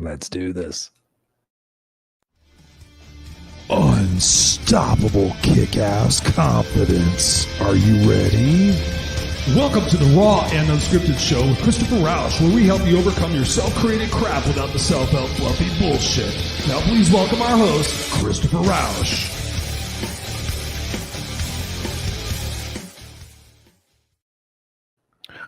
Let's do this. Unstoppable kick-ass confidence. Are you ready? Welcome to the Raw and Unscripted show with Christopher Rausch, where we help you overcome your self-created crap without the self-help fluffy bullshit. Now please welcome our host, Christopher Rausch.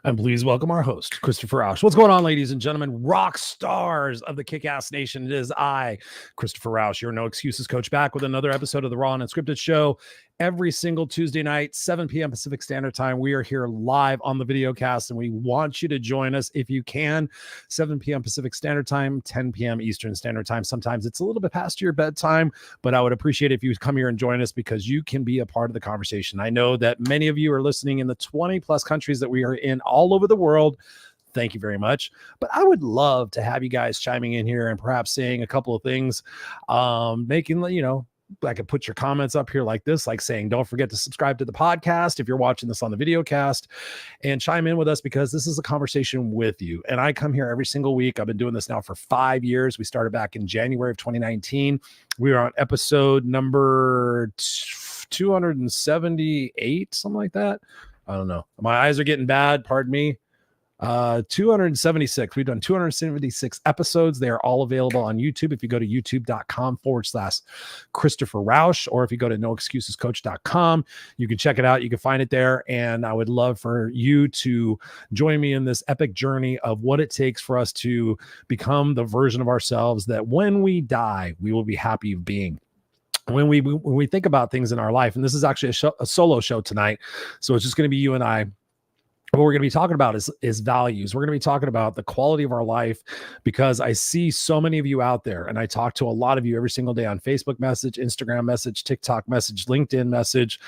And please welcome our host, Christopher Rausch. What's going on, ladies and gentlemen, rock stars of the Kick-Ass Nation? It is I, Christopher Rausch, your No Excuses coach, back with another episode of the Raw and Unscripted show. Every single Tuesday night, 7 p.m. Pacific Standard Time, we are here live on the video cast, and we want you to join us if you can. 7 p.m. Pacific Standard Time, 10 p.m. Eastern Standard Time. Sometimes it's a little bit past your bedtime, but I would appreciate it if you would come here and join us because you can be a part of the conversation. I know that many of you are listening in the 20-plus countries that we are in all over the world. Thank you very much. But I would love to have you guys chiming in here and perhaps saying a couple of things, making, I could put your comments up here like this, like saying, don't forget to subscribe to the podcast if you're watching this on the video cast, and chime in with us because this is a conversation with you. And I come here every single week. I've been doing this now for 5 years. We started back in January of 2019. We are on episode number 278, something like that. I don't know. My eyes are getting bad. Pardon me. 276. We've done 276 episodes. They are all available on YouTube. If you go to youtube.com/Christopher Rausch, or if you go to noexcusescoach.com, you can check it out. You can find it there. And I would love for you to join me in this epic journey of what it takes for us to become the version of ourselves that when we die, we will be happy of being. When we think about things in our life, and this is actually a solo show tonight, so it's just going to be you and I. What we're going to be talking about is values. We're going to be talking about the quality of our life, because I see so many of you out there, and I talk to a lot of you every single day on Facebook message, Instagram message, TikTok message, LinkedIn message.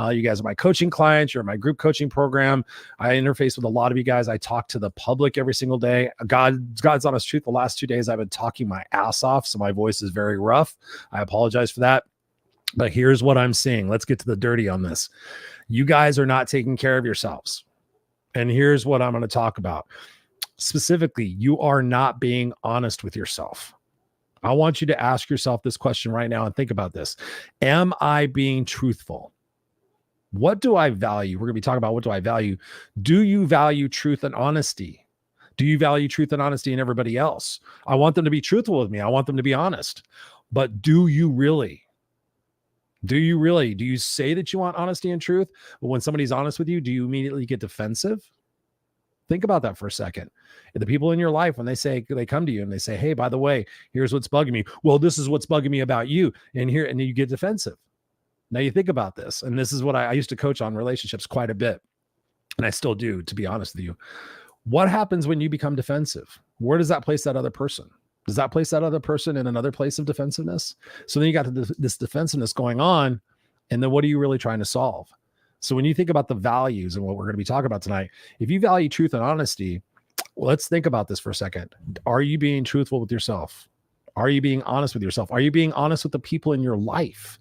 You guys are my coaching clients. You're in my group coaching program. I interface with a lot of you guys. I talk to the public every single day. God's honest truth, the last 2 days I've been talking my ass off, so my voice is very rough. I apologize for that. But here's what I'm seeing. Let's get to the dirty on this. You guys are not taking care of yourselves. And here's what I'm going to talk about. Specifically, you are not being honest with yourself. I want you to ask yourself this question right now and think about this. Am I being truthful? What do I value? We're going to be talking about what do I value. Do you value truth and honesty? Do you value truth and honesty in everybody else? I want them to be truthful with me. I want them to be honest. But do you really? Do you really? Do you say that you want honesty and truth? But when somebody's honest with you, do you immediately get defensive? Think about that for a second. And the people in your life, when they come to you and they say, hey, by the way, here's what's bugging me. Well, this is what's bugging me about you. And then you get defensive. Now you think about this. And this is what I used to coach on relationships quite a bit. And I still do, to be honest with you. What happens when you become defensive? Where does that place that other person? Does that place that other person in another place of defensiveness? So then you got this defensiveness going on. And then what are you really trying to solve? So when you think about the values and what we're going to be talking about tonight, if you value truth and honesty, well, let's think about this for a second. Are you being truthful with yourself? Are you being honest with yourself? Are you being honest with the people in your life?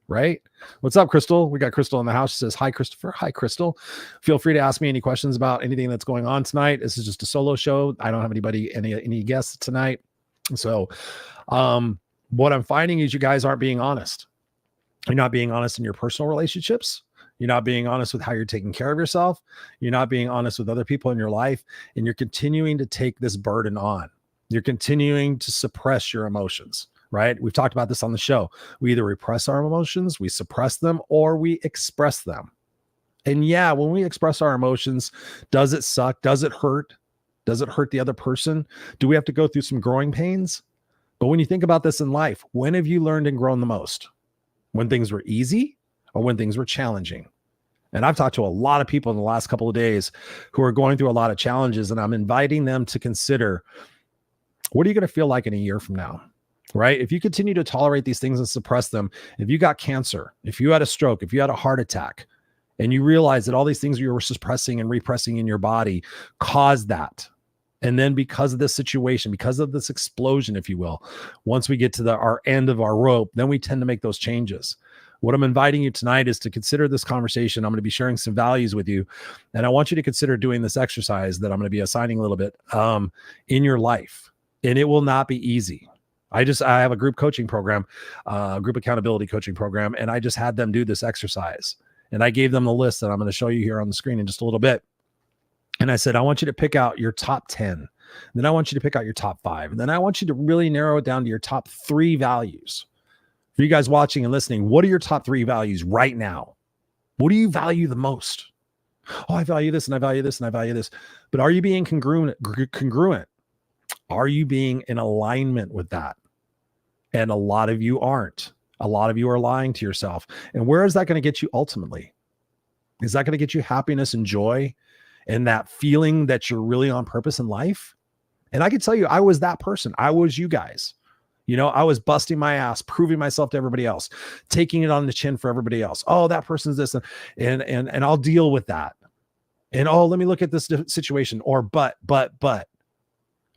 Right? What's up, Crystal? We got Crystal in the house. She says, hi, Christopher. Hi, Crystal. Feel free to ask me any questions about anything that's going on tonight. This is just a solo show. I don't have any guests tonight. So what I'm finding is you guys aren't being honest. You're not being honest in your personal relationships. You're not being honest with how you're taking care of yourself. You're not being honest with other people in your life. And you're continuing to take this burden on. You're continuing to suppress your emotions. Right? We've talked about this on the show. We either repress our emotions, we suppress them, or we express them. And yeah, when we express our emotions, does it suck? Does it hurt? Does it hurt the other person? Do we have to go through some growing pains? But when you think about this in life, when have you learned and grown the most? When things were easy or when things were challenging? And I've talked to a lot of people in the last couple of days who are going through a lot of challenges, and I'm inviting them to consider, what are you going to feel like in a year from now? Right? If you continue to tolerate these things and suppress them, if you got cancer, if you had a stroke, if you had a heart attack, and you realize that all these things you were suppressing and repressing in your body caused that. And then because of this situation, because of this explosion, if you will, once we get to our end of our rope, then we tend to make those changes. What I'm inviting you tonight is to consider this conversation. I'm going to be sharing some values with you. And I want you to consider doing this exercise that I'm going to be assigning a little bit in your life. And it will not be easy. I have a group coaching program, group accountability coaching program, and I just had them do this exercise. And I gave them the list that I'm going to show you here on the screen in just a little bit. And I said, I want you to pick out your top 10. Then I want you to pick out your top 5. And then I want you to really narrow it down to your top 3 values. For you guys watching and listening, what are your top 3 values right now? What do you value the most? Oh, I value this and I value this and I value this. But are you being congruent? Are you being in alignment with that? And a lot of you aren't. A lot of you are lying to yourself. And where is that going to get you ultimately? Is that going to get you happiness and joy and that feeling that you're really on purpose in life? And I can tell you, I was that person. I was you guys. You know, I was busting my ass, proving myself to everybody else, taking it on the chin for everybody else. Oh, that person's this, and I'll deal with that. And oh, let me look at this situation. Or but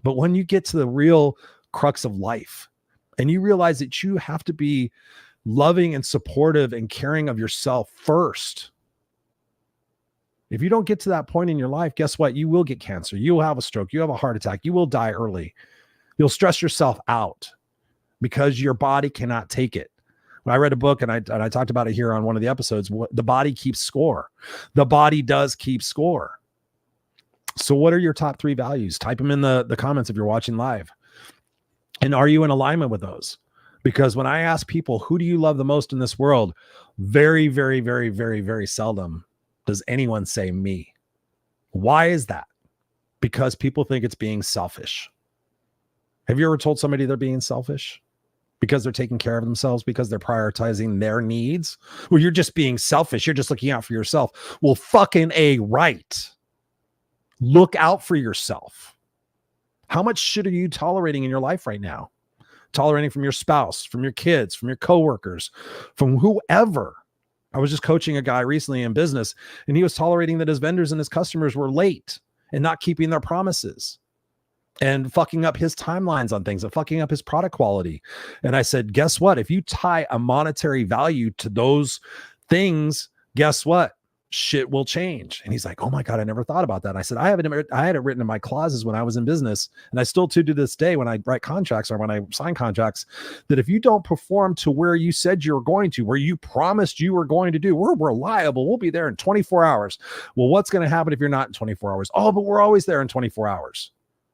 when you get to the real crux of life and you realize that you have to be loving and supportive and caring of yourself first. If you don't get to that point in your life, guess what? You will get cancer. You'll have a stroke. You have a heart attack. You will die early. You'll stress yourself out because your body cannot take it. When I read a book and I talked about it here on one of the episodes, the body keeps score. The body does keep score. So what are your top 3 values? Type them in the comments if you're watching live. And are you in alignment with those? Because when I ask people, who do you love the most in this world? Very, very, very, very, very seldom does anyone say me. Why is that? Because people think it's being selfish. Have you ever told somebody they're being selfish? Because they're taking care of themselves, because they're prioritizing their needs? Well, you're just being selfish. You're just looking out for yourself. Well, fucking A, right. Look out for yourself. How much shit are you tolerating in your life right now? Tolerating from your spouse, from your kids, from your coworkers, from whoever. I was just coaching a guy recently in business, and he was tolerating that his vendors and his customers were late and not keeping their promises and fucking up his timelines on things and fucking up his product quality. And I said, guess what? If you tie a monetary value to those things, guess what? Shit will change. And he's like, oh my God, I never thought about that. And I said, I had it written in my clauses when I was in business. And I still do to this day when I write contracts or when I sign contracts, that if you don't perform to where you said you were going to, where you promised you were going to do, we're reliable. We'll be there in 24 hours. Well, what's going to happen if you're not in 24 hours? Oh, but we're always there in 24 hours.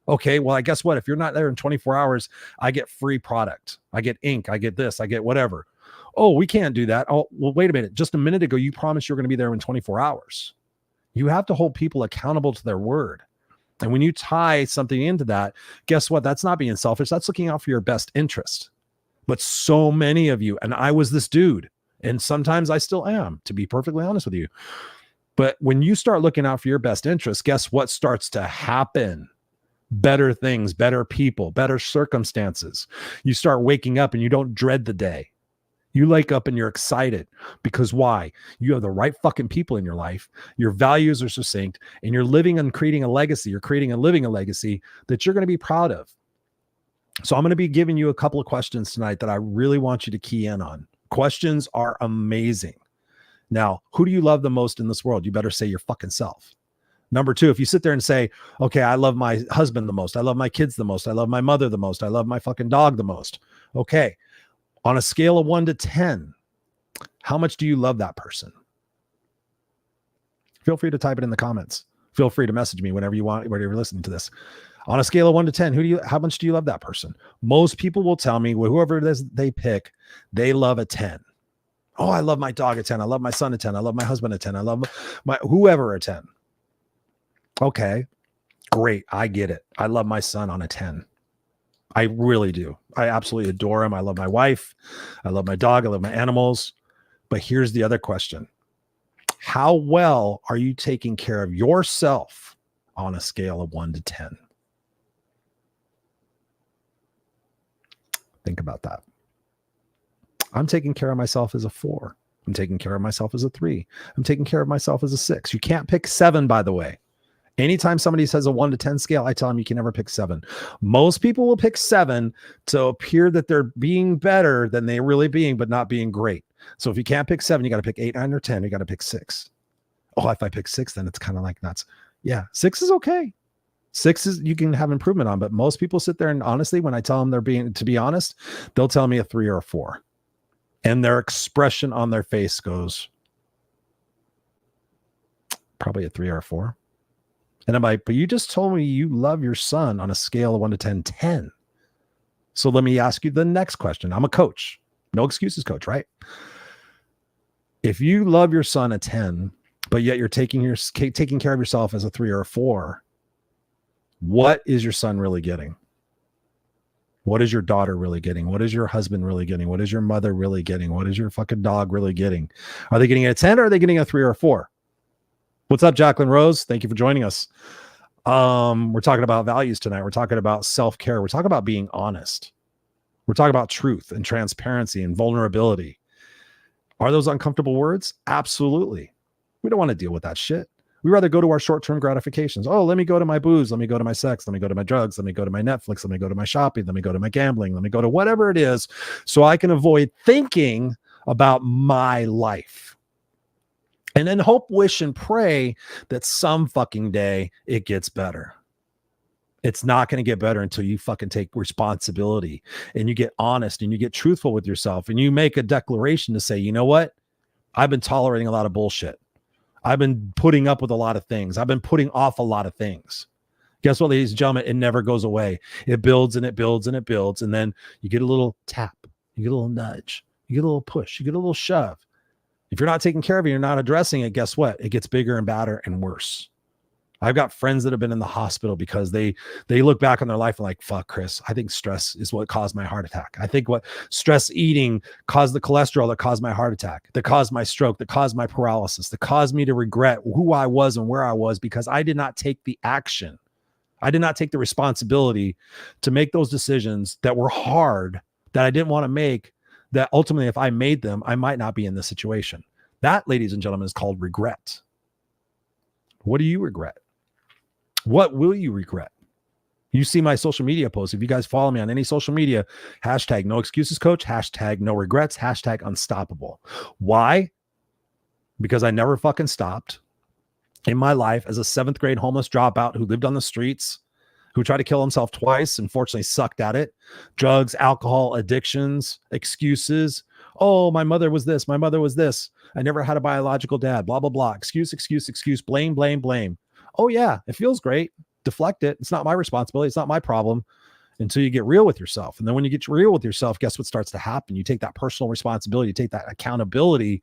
Okay, well, I guess what? If you're not there in 24 hours, I get free product. I get ink. I get this. I get whatever. Oh, we can't do that. Oh, well, wait a minute. Just a minute ago, you promised you're going to be there in 24 hours. You have to hold people accountable to their word. And when you tie something into that, guess what? That's not being selfish. That's looking out for your best interest. But so many of you, and I was this dude, and sometimes I still am, to be perfectly honest with you. But when you start looking out for your best interest, guess what starts to happen? Better things, better people, better circumstances. You start waking up and you don't dread the day. You wake up and you're excited because why? You have the right fucking people in your life. Your values are succinct and you're living and creating a legacy. You're creating and living a legacy that you're going to be proud of. So I'm going to be giving you a couple of questions tonight that I really want you to key in on. Questions are amazing. Now, who do you love the most in this world? You better say your fucking self. Number 2, if you sit there and say, okay, I love my husband the most. I love my kids the most. I love my mother the most. I love my fucking dog the most. Okay. On a scale of 1 to 10, how much do you love that person? Feel free to type it in the comments. Feel free to message me whenever you want, whenever you're listening to this. On a scale of 1 to 10, how much do you love that person? Most people will tell me, well, whoever it is they pick, they love a 10. Oh, I love my dog a 10. I love my son a 10. I love my husband a 10. I love my whoever a 10. Okay, great. I get it. I love my son on a 10. I really do. I absolutely adore him. I love my wife. I love my dog. I love my animals. But here's the other question. How well are you taking care of yourself on a scale of 1 to 10? Think about that. I'm taking care of myself as a 4. I'm taking care of myself as a 3. I'm taking care of myself as a 6. You can't pick 7, by the way. Anytime somebody says a 1 to 10 scale, I tell them you can never pick 7. Most people will pick 7 to appear that they're being better than they're really being, but not being great. So if you can't pick 7, you got to pick 8, 9, or 10. You got to pick 6. Oh, if I pick 6, then it's kind of like nuts. Yeah, 6 is okay. 6 is you can have improvement on, but most people sit there and honestly, when I tell them to be honest, they'll tell me a 3 or a 4. And their expression on their face goes probably a 3 or a 4. And I'm like, but you just told me you love your son on a scale of 1 to 10, 10. So let me ask you the next question. I'm a coach, no excuses coach, right? If you love your son a 10, but yet you're taking care of yourself as a 3 or a 4, what is your son really getting? What is your daughter really getting? What is your husband really getting? What is your mother really getting? What is your fucking dog really getting? Are they getting a 10 or are they getting a 3 or a 4? What's up, Jacqueline Rose? Thank you for joining us. We're talking about values tonight. We're talking about self-care. We're talking about being honest. We're talking about truth and transparency and vulnerability. Are those uncomfortable words? Absolutely. We don't want to deal with that shit. We rather go to our short-term gratifications. Oh, let me go to my booze. Let me go to my sex. Let me go to my drugs. Let me go to my Netflix. Let me go to my shopping. Let me go to my gambling. Let me go to whatever it is so I can avoid thinking about my life. And then hope, wish, and pray that some fucking day it gets better. It's not going to get better until you fucking take responsibility and you get honest and you get truthful with yourself and you make a declaration to say, you know what? I've been tolerating a lot of bullshit. I've been putting up with a lot of things. I've been putting off a lot of things. Guess what, ladies and gentlemen? It never goes away. It builds and it builds and it builds. And then you get a little tap, you get a little nudge, you get a little push, you get a little shove. If you're not taking care of it, you're not addressing it, guess what? It gets bigger and badder and worse. I've got friends that have been in the hospital because they look back on their life and like, fuck, Chris, I think stress is what caused my heart attack. I think what stress eating caused the cholesterol that caused my heart attack, that caused my stroke, that caused my paralysis, that caused me to regret who I was and where I was because I did not take the action. I did not take the responsibility to make those decisions that were hard, that I didn't want to make, that ultimately, if I made them, I might not be in this situation. That, ladies and gentlemen, is called regret. What do you regret? What will you regret? You see my social media posts. If you guys follow me on any social media, hashtag no excuses coach, hashtag no regrets, hashtag unstoppable. Why? Because I never fucking stopped in my life as a 7th grade homeless dropout who lived on the streets, who tried to kill himself twice, unfortunately sucked at it. Drugs, alcohol, addictions, excuses. Oh, my mother was this. My mother was this. I never had a biological dad, blah, blah, blah. Excuse, blame, blame, blame. Oh yeah, it feels great. Deflect it. It's not my responsibility. It's not my problem until you get real with yourself. And then when you get real with yourself, guess what starts to happen? You take that personal responsibility, you take that accountability,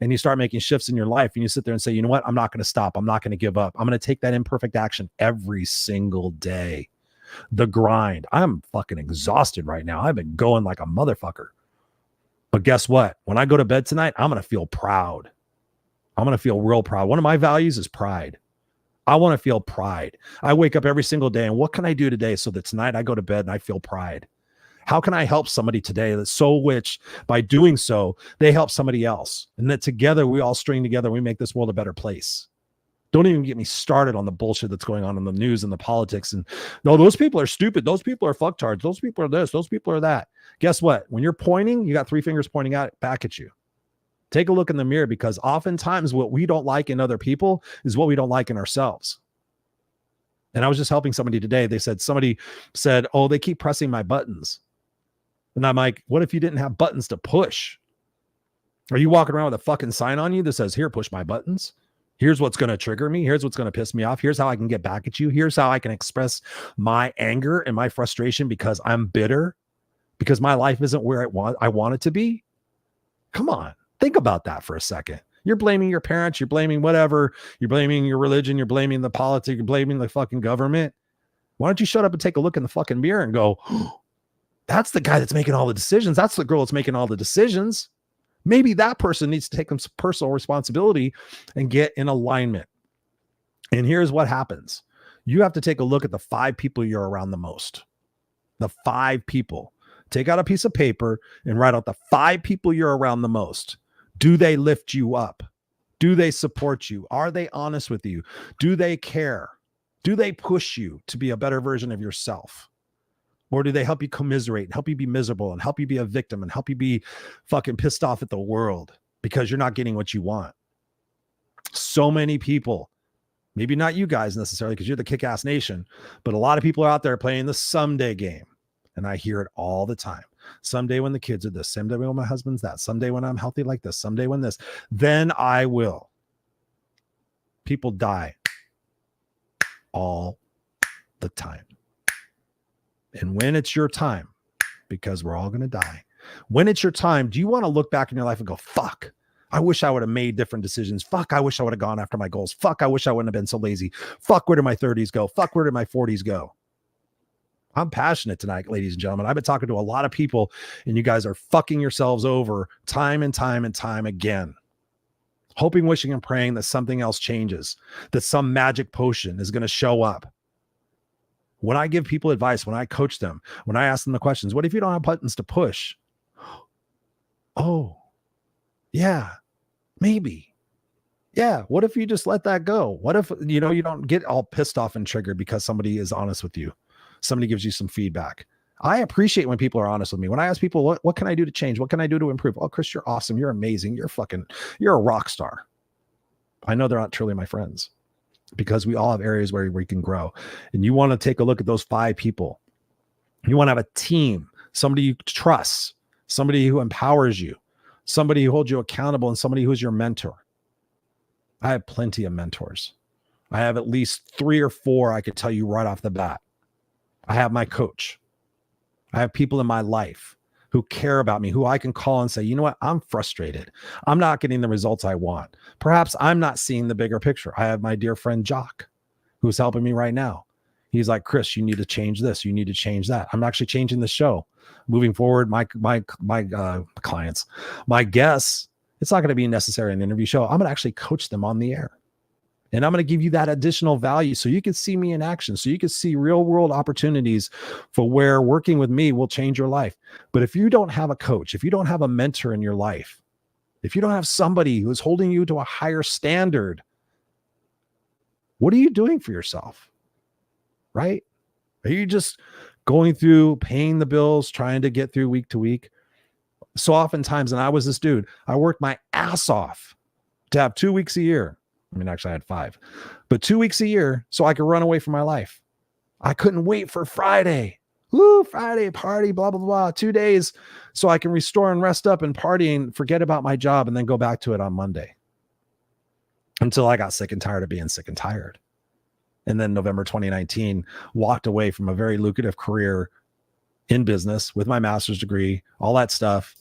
and you start making shifts in your life. And you sit there and say, you know what? I'm not going to stop. I'm not going to give up. I'm going to take that imperfect action every single day. The grind. I'm fucking exhausted right now. I've been going like a motherfucker. But guess what? When I go to bed tonight, I'm going to feel proud. I'm going to feel real proud. One of my values is pride. I want to feel pride. I wake up every single day and what can I do today so that tonight I go to bed and I feel pride? How can I help somebody today that's so which by doing so, they help somebody else? And that together we all string together and we make this world a better place. Don't even get me started on the bullshit that's going on in the news and the politics. And no, those people are stupid. Those people are fucktards. Those people are this. Those people are that. Guess what? When you're pointing, you got 3 fingers pointing out back at you. Take a look in the mirror because oftentimes what we don't like in other people is what we don't like in ourselves. And I was just helping somebody today. Somebody said, oh, they keep pressing my buttons. And I'm like, what if you didn't have buttons to push? Are you walking around with a fucking sign on you that says, here, push my buttons? Here's what's going to trigger me. Here's what's going to piss me off. Here's how I can get back at you. Here's how I can express my anger and my frustration because I'm bitter, because my life isn't where I want it to be. Come on. Think about that for a second. You're blaming your parents. You're blaming whatever. You're blaming your religion. You're blaming the politics. You're blaming the fucking government. Why don't you shut up and take a look in the fucking mirror and go, oh, that's the guy that's making all the decisions. That's the girl that's making all the decisions. Maybe that person needs to take some personal responsibility and get in alignment. And here's what happens. You have to take a look at the 5 people you're around the most. The 5 people. Take out a piece of paper and write out the 5 people you're around the most. Do they lift you up? Do they support you? Are they honest with you? Do they care? Do they push you to be a better version of yourself? Or do they help you commiserate, help you be miserable, and help you be a victim, and help you be fucking pissed off at the world because you're not getting what you want? So many people Maybe not you guys necessarily because you're the kick-ass nation, but a lot of people are out there playing the someday game. And I hear it all the time. Someday when the kids are this, someday when my husband's that, someday when I'm healthy like this, someday when this, then I will. People die all the time. And when it's your time, because we're all going to die, when it's your time, do you want to look back in your life and go, fuck, I wish I would have made different decisions. Fuck, I wish I would have gone after my goals. Fuck, I wish I wouldn't have been so lazy. Fuck, where did my 30s go? Fuck, where did my 40s go? I'm passionate tonight, ladies and gentlemen. I've been talking to a lot of people, and you guys are fucking yourselves over time and time and time again. Hoping, wishing, and praying that something else changes, that some magic potion is going to show up. When I give people advice, when I coach them, when I ask them the questions, what if you don't have buttons to push? Oh, yeah, maybe. Yeah. What if you just let that go? What if, you don't get all pissed off and triggered because somebody is honest with you? Somebody gives you some feedback. I appreciate when people are honest with me. When I ask people, what can I do to change? What can I do to improve? Oh, Chris, you're awesome. You're amazing. You're a rock star. I know they're not truly my friends because we all have areas where we can grow. And you want to take a look at those 5 people. You want to have a team, somebody you trust, somebody who empowers you, somebody who holds you accountable, and somebody who's your mentor. I have plenty of mentors. I have at least 3 or 4 I could tell you right off the bat. I have my coach. I have people in my life who care about me, who I can call and say, you know what? I'm frustrated. I'm not getting the results I want. Perhaps I'm not seeing the bigger picture. I have my dear friend Jock, who's helping me right now. He's like, Chris, you need to change this. You need to change that. I'm actually changing the show. Moving forward, my clients, my guests, it's not going to be necessarily an interview show. I'm going to actually coach them on the air. And I'm going to give you that additional value so you can see me in action, so you can see real world opportunities for where working with me will change your life. But if you don't have a coach, if you don't have a mentor in your life, if you don't have somebody who's holding you to a higher standard, what are you doing for yourself? Right? Are you just going through paying the bills, trying to get through week to week? So oftentimes, and I was this dude, I worked my ass off to have 2 weeks a year. I mean, actually I had 5, but 2 weeks a year so I could run away from my life. I couldn't wait for Friday. Woo, Friday party, blah, blah, blah. 2 days so I can restore and rest up and party and forget about my job and then go back to it on Monday until I got sick and tired of being sick and tired. And then November 2019, walked away from a very lucrative career in business with my master's degree, all that stuff,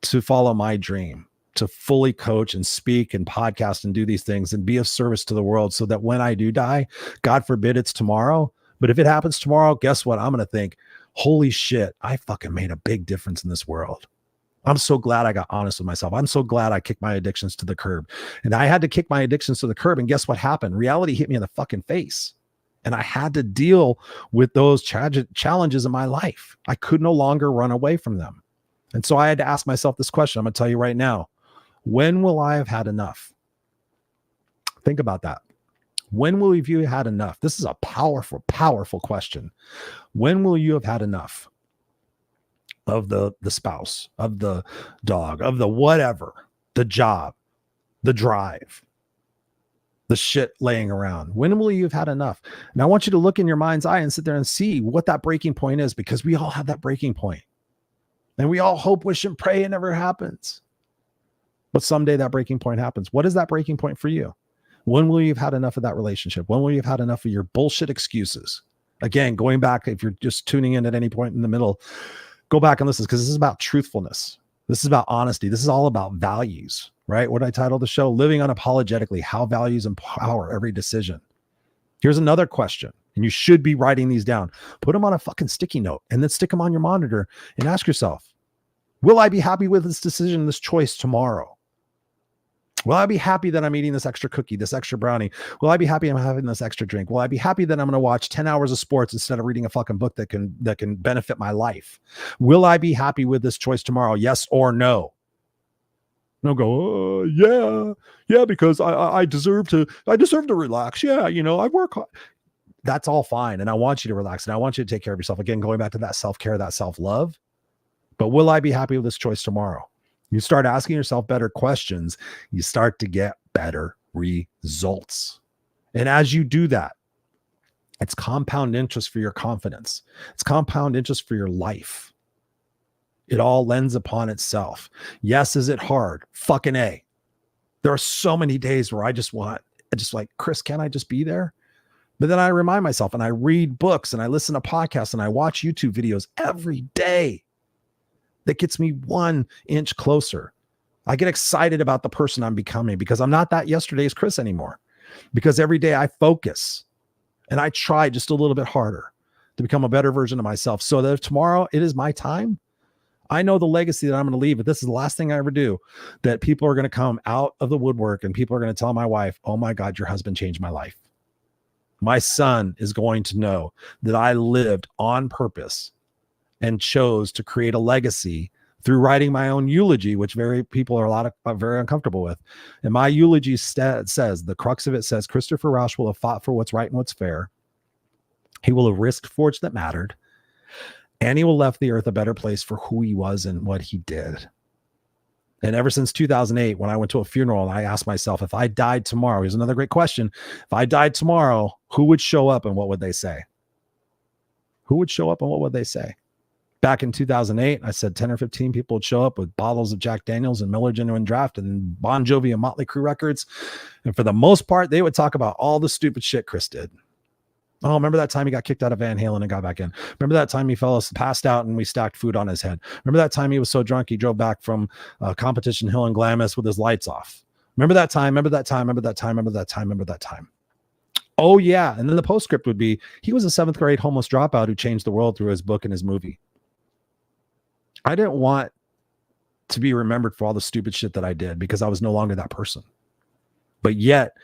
to follow my dream, to fully coach and speak and podcast and do these things and be of service to the world so that when I do die, God forbid it's tomorrow, but if it happens tomorrow, guess what? I'm going to think, holy shit, I fucking made a big difference in this world. I'm so glad I got honest with myself. I'm so glad I kicked my addictions to the curb. And I had to kick my addictions to the curb. And guess what happened? Reality hit me in the fucking face. And I had to deal with those challenges in my life. I could no longer run away from them. And so I had to ask myself this question. I'm going to tell you right now. When will I have had enough? Think about that. When will you have had enough? This is a powerful, powerful question. When will you have had enough of the spouse, of the dog, of the whatever, the job, the drive, the shit laying around? When will you have had enough? And I want you to look in your mind's eye and sit there and see what that breaking point is, because we all have that breaking point. And we all hope, wish, and pray it never happens. But someday that breaking point happens. What is that breaking point for you? When will you have had enough of that relationship? When will you have had enough of your bullshit excuses? Again, going back, if you're just tuning in at any point in the middle, go back and listen, because this is about truthfulness. This is about honesty. This is all about values, right? What I titled the show, Living Unapologetically, How Values Empower Every Decision. Here's another question, and you should be writing these down. Put them on a fucking sticky note and then stick them on your monitor and ask yourself, will I be happy with this decision, this choice tomorrow? Will I be happy that I'm eating this extra cookie, this extra brownie? Will I be happy I'm having this extra drink? Will I be happy that I'm going to watch 10 hours of sports instead of reading a fucking book that can benefit my life? Will I be happy with this choice tomorrow? Yes or no? No, go, yeah, because I deserve to relax. Yeah, I work hard. That's all fine. And I want you to relax. And I want you to take care of yourself. Again, going back to that self-care, that self-love. But will I be happy with this choice tomorrow? You start asking yourself better questions, you start to get better results. And as you do that, it's compound interest for your confidence. It's compound interest for your life. It all lends upon itself. Yes, is it hard? Fucking A. There are so many days where I just like, Chris, can I just be there? But then I remind myself and I read books and I listen to podcasts and I watch YouTube videos every day. That gets me 1 inch closer. I get excited about the person I'm becoming because I'm not that yesterday's Chris anymore. Because every day I focus and I try just a little bit harder to become a better version of myself so that if tomorrow it is my time, I know the legacy that I'm going to leave. But this is the last thing I ever do, that people are going to come out of the woodwork and people are going to tell my wife, oh my God, your husband changed my life. My son is going to know that I lived on purpose and chose to create a legacy through writing my own eulogy, which people are very uncomfortable with. And my eulogy says, the crux of it says, Christopher Rausch will have fought for what's right and what's fair. He will have risked forged that mattered. And he will have left the earth a better place for who he was and what he did. And ever since 2008, when I went to a funeral and I asked myself, if I died tomorrow, here's another great question. If I died tomorrow, who would show up and what would they say? Who would show up and what would they say? Back in 2008, I said 10 or 15 people would show up with bottles of Jack Daniels and Miller Genuine Draft and Bon Jovi and Motley Crue records. And for the most part, they would talk about all the stupid shit Chris did. Oh, remember that time he got kicked out of Van Halen and got back in? Remember that time he passed out and we stacked food on his head? Remember that time he was so drunk he drove back from Competition Hill in Glamis with his lights off? Remember that time? Remember that time? Remember that time? Remember that time? Remember that time? Oh, yeah. And then the postscript would be, he was a 7th grade homeless dropout who changed the world through his book and his movie. I didn't want to be remembered for all the stupid shit that I did because I was no longer that person. But yet,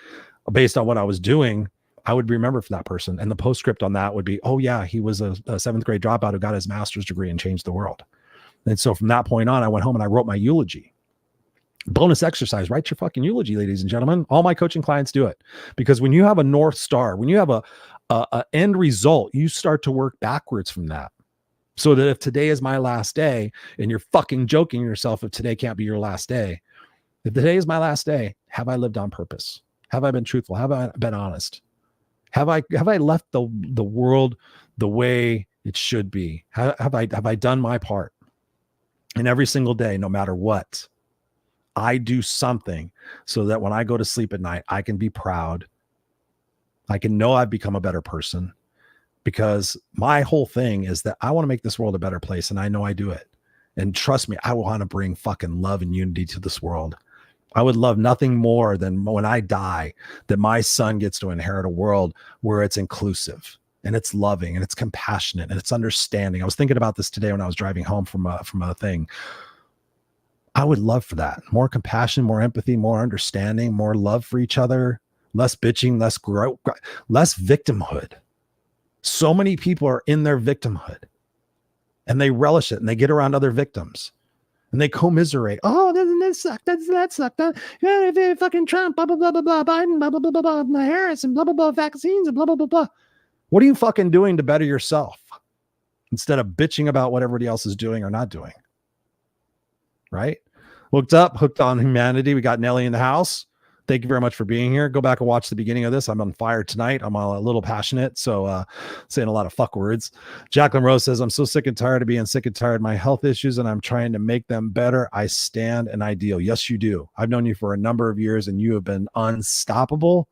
based on what I was doing, I would be remembered for that person. And the postscript on that would be, oh yeah, he was a 7th grade dropout who got his master's degree and changed the world. And so from that point on, I went home and I wrote my eulogy. Bonus exercise, write your fucking eulogy, ladies and gentlemen. All my coaching clients do it. Because when you have a North Star, when you have a end result, you start to work backwards from that. So that if today is my last day and you're fucking joking yourself if today can't be your last day, if today is my last day, have I lived on purpose? Have I been truthful? Have I been honest? Have I left the world the way it should be? Have I done my part? And every single day, no matter what, I do something so that when I go to sleep at night, I can be proud. I can know I've become a better person. Because my whole thing is that I want to make this world a better place, and I know I do it. And trust me, I want to bring fucking love and unity to this world. I would love nothing more than when I die, that my son gets to inherit a world where it's inclusive and it's loving and it's compassionate and it's understanding. I was thinking about this today when I was driving home from a thing. I would love for that. More compassion, more empathy, more understanding, more love for each other, less bitching, less victimhood. So many people are in their victimhood and they relish it and they get around other victims and they commiserate. Oh, doesn't this suck? That suck? Fucking Trump, blah, blah, blah, blah, blah, Biden, blah, blah, blah, blah, blah, Harris, and blah, blah, blah, vaccines, and blah, blah, blah, blah. What are you fucking doing to better yourself instead of bitching about what everybody else is doing or not doing? Right? Hooked on humanity. We got Nelly in the house. Thank you very much for being here. Go back and watch the beginning of this. I'm on fire tonight. I'm a little passionate, so saying a lot of fuck words. Jacqueline Rose says, I'm so sick and tired of being sick and tired of my health issues, and I'm trying to make them better. I stand an ideal. Yes, you do. I've known you for a number of years, and you have been unstoppable,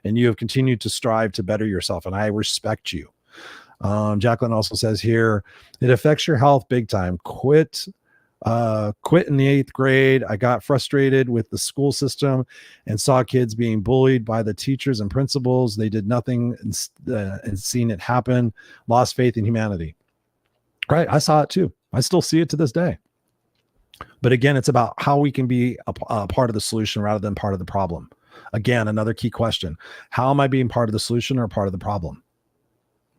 and you have continued to strive to better yourself, and I respect you. Jacqueline also says here, it affects your health big time. Quit in the 8th grade. I got frustrated with the school system and saw kids being bullied by the teachers and principals. They did nothing and seen it happen. Lost faith in humanity. Right. I saw it too. I still see it to this day. But again, it's about how we can be a part of the solution rather than part of the problem. Again, another key question. How am I being part of the solution or part of the problem?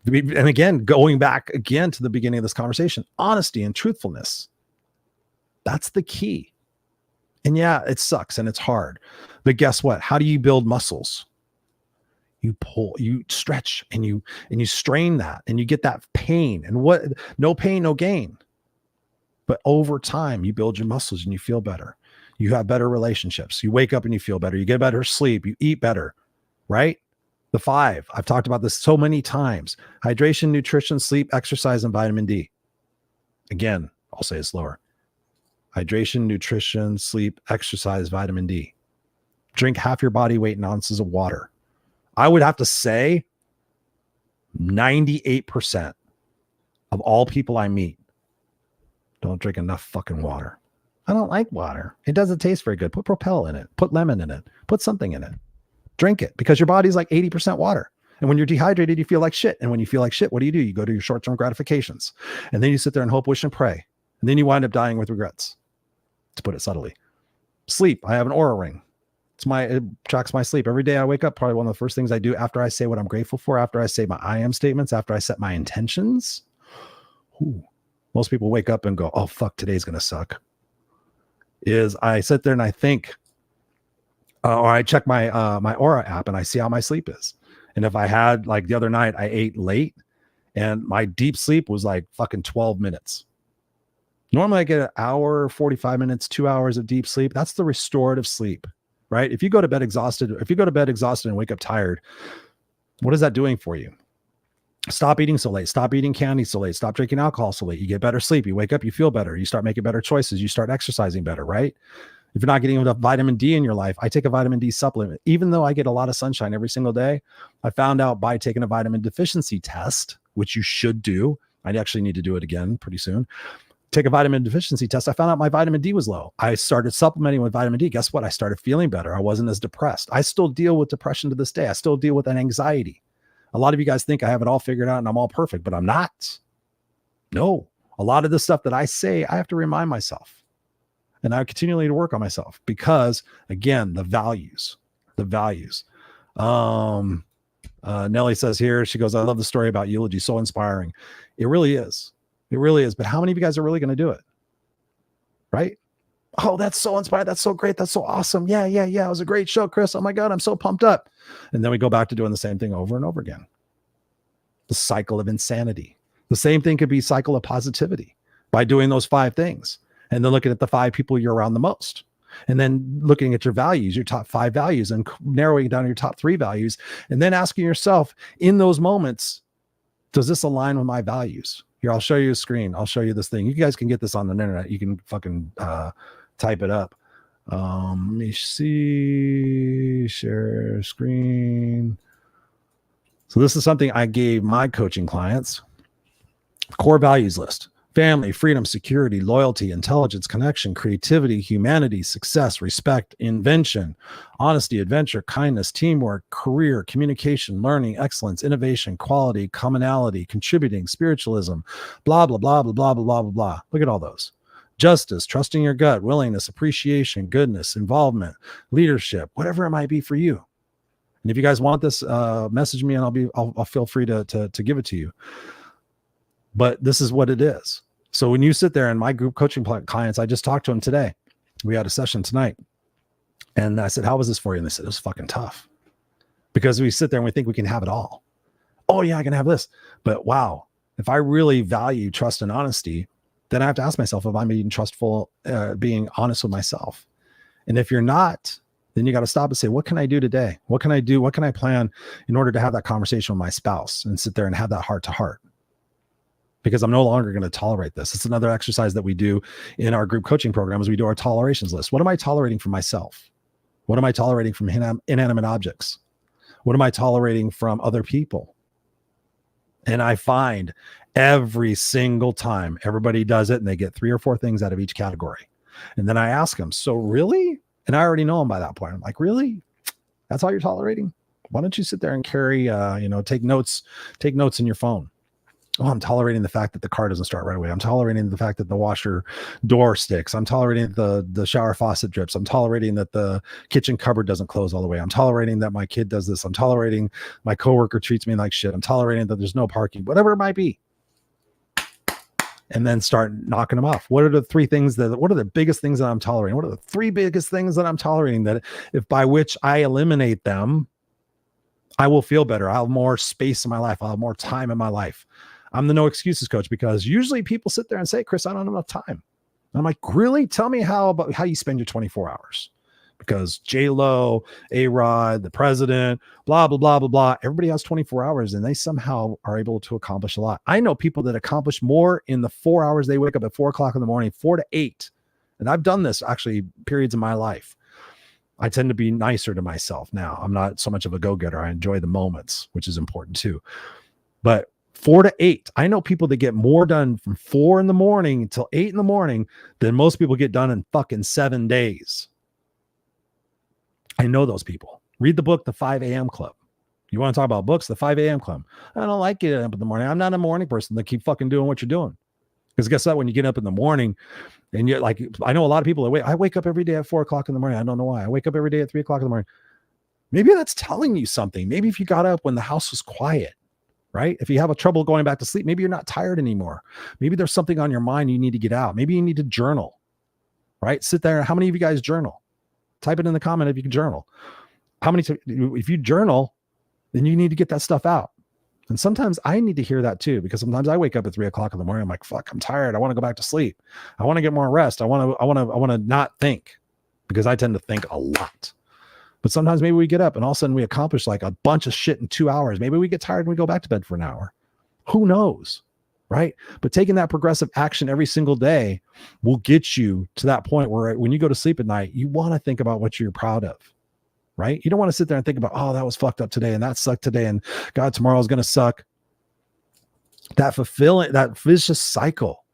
And again, going back again to the beginning of this conversation, honesty and truthfulness. That's the key. And yeah, it sucks and it's hard. But guess what? How do you build muscles? You pull, you stretch, and you strain that, and you get that pain. And what? No pain, no gain. But over time, you build your muscles and you feel better. You have better relationships. You wake up and you feel better. You get better sleep. You eat better, right? The 5, I've talked about this so many times: hydration, nutrition, sleep, exercise, and vitamin D. Again, I'll say it slower: hydration, nutrition, sleep, exercise, vitamin D. Drink half your body weight in ounces of water. I would have to say 98% of all people I meet don't drink enough fucking water. I don't like water. It doesn't taste very good. Put Propel in it. Put lemon in it. Put something in it. Drink it, because your body's like 80% water. And when you're dehydrated, you feel like shit. And when you feel like shit, what do? You go to your short-term gratifications. And then you sit there and hope, wish, and pray. And then you wind up dying with regrets, to put it subtly. Sleep. I have an Aura ring. It tracks my sleep. Every day I wake up, probably one of the first things I do after I say what I'm grateful for, after I say my I am statements, after I set my intentions. Most people wake up and go, oh, fuck, today's going to suck. Is I sit there and I think, or I check my my Aura app and I see how my sleep is. And if I had, like the other night, I ate late and my deep sleep was like fucking 12 minutes. Normally I get an hour, 45 minutes, 2 hours of deep sleep. That's the restorative sleep, right? If you go to bed exhausted, and wake up tired, what is that doing for you? Stop eating so late. Stop eating candy so late. Stop drinking alcohol so late. You get better sleep. You wake up, you feel better. You start making better choices. You start exercising better, right? If you're not getting enough vitamin D in your life, I take a vitamin D supplement. Even though I get a lot of sunshine every single day, I found out by taking a vitamin deficiency test, which you should do. I actually need to do it again pretty soon. Take a vitamin deficiency test. I found out my vitamin D was low. I started supplementing with vitamin D. Guess what? I started feeling better. I wasn't as depressed. I still deal with depression to this day. I still deal with an anxiety. A lot of you guys think I have it all figured out and I'm all perfect, but I'm not. No, a lot of the stuff that I say, I have to remind myself. And I continually to work on myself because, again, the values. Nellie says here, she goes, I love the story about eulogy. So inspiring. It really is. It really is. But how many of you guys are really going to do it? Right? Oh, that's so inspired. That's so great. That's so awesome. Yeah. It was a great show, Chris. Oh my God, I'm so pumped up. And then we go back to doing the same thing over and over again. The cycle of insanity. The same thing could be cycle of positivity by doing those 5 things. And then looking at the 5 people you're around the most. And then looking at your values, your top 5 values, and narrowing down your top 3 values. And then asking yourself in those moments, does this align with my values? Here, I'll show you a screen. I'll show you this thing. You guys can get this on the internet. You can fucking type it up. Let me see. Share screen. So this is something I gave my coaching clients. Core values list. Family, freedom, security, loyalty, intelligence, connection, creativity, humanity, success, respect, invention, honesty, adventure, kindness, teamwork, career, communication, learning, excellence, innovation, quality, commonality, contributing, spiritualism, blah, blah, blah, blah, blah, blah, blah, blah, blah. Look at all those. Justice, trusting your gut, willingness, appreciation, goodness, involvement, leadership, whatever it might be for you. And if you guys want this, message me and I'll feel free to give it to you. But this is what it is. So when you sit there and my group coaching clients, I just talked to them today. We had a session tonight. And I said, how was this for you? And they said, it was fucking tough. Because we sit there and we think we can have it all. Oh yeah, I can have this. But wow, if I really value trust and honesty, then I have to ask myself if I'm being trustful, being honest with myself. And if you're not, then you got to stop and say, what can I do today? What can I do? What can I plan in order to have that conversation with my spouse and sit there and have that heart to heart? Because I'm no longer going to tolerate this. It's another exercise that we do in our group coaching program is we do our tolerations list. What am I tolerating from myself? What am I tolerating from inanimate objects? What am I tolerating from other people? And I find every single time everybody does it and they get 3 or 4 things out of each category. And then I ask them, so really? And I already know them by that point. I'm like, really? That's all you're tolerating? Why don't you sit there and carry, take notes in your phone. Oh, I'm tolerating the fact that the car doesn't start right away. I'm tolerating the fact that the washer door sticks. I'm tolerating the shower faucet drips. I'm tolerating that the kitchen cupboard doesn't close all the way. I'm tolerating that my kid does this. I'm tolerating my coworker treats me like shit. I'm tolerating that there's no parking, whatever it might be. And then start knocking them off. What are the biggest things that I'm tolerating? What are the 3 biggest things that I'm tolerating that if by which I eliminate them, I will feel better. I'll have more space in my life. I'll have more time in my life. I'm the no excuses coach because usually people sit there and say, Chris, I don't have enough time. And I'm like, really? Tell me how you spend your 24 hours. because J-Lo, A-Rod, the president, blah, blah, blah, blah, blah. Everybody has 24 hours and they somehow are able to accomplish a lot. I know people that accomplish more in the 4 hours they wake up at 4 o'clock in the morning, 4 to 8. And I've done this actually periods of my life. I tend to be nicer to myself now. I'm not so much of a go-getter. I enjoy the moments, which is important too. But 4 to 8, I know people that get more done from 4 in the morning until 8 in the morning than most people get done in fucking 7 days. I know those people. Read the book, The 5 a.m. Club. You want to talk about books? The 5 a.m. Club. I don't like getting up in the morning. I'm not a morning person that keep fucking doing what you're doing. Because guess what? When you get up in the morning and you're like, I know a lot of people that I wake up every day at 4 o'clock in the morning. I don't know why. I wake up every day at 3 o'clock in the morning. Maybe that's telling you something. Maybe if you got up when the house was quiet, right? If you have a trouble going back to sleep, maybe you're not tired anymore. Maybe there's something on your mind you need to get out. Maybe you need to journal, right? Sit there. How many of you guys journal? Type it in the comment if you can journal. If you journal, then you need to get that stuff out. And sometimes I need to hear that too, because sometimes I wake up at 3 o'clock in the morning. I'm like, fuck, I'm tired. I want to go back to sleep. I want to get more rest. I want to not think, because I tend to think a lot. But sometimes maybe we get up and all of a sudden we accomplish like a bunch of shit in 2 hours. Maybe we get tired and we go back to bed for an hour. Who knows? Right? But taking that progressive action every single day will get you to that point where when you go to sleep at night, you want to think about what you're proud of, right? You don't want to sit there and think about, oh, that was fucked up today and that sucked today and God, tomorrow is going to suck. That vicious cycle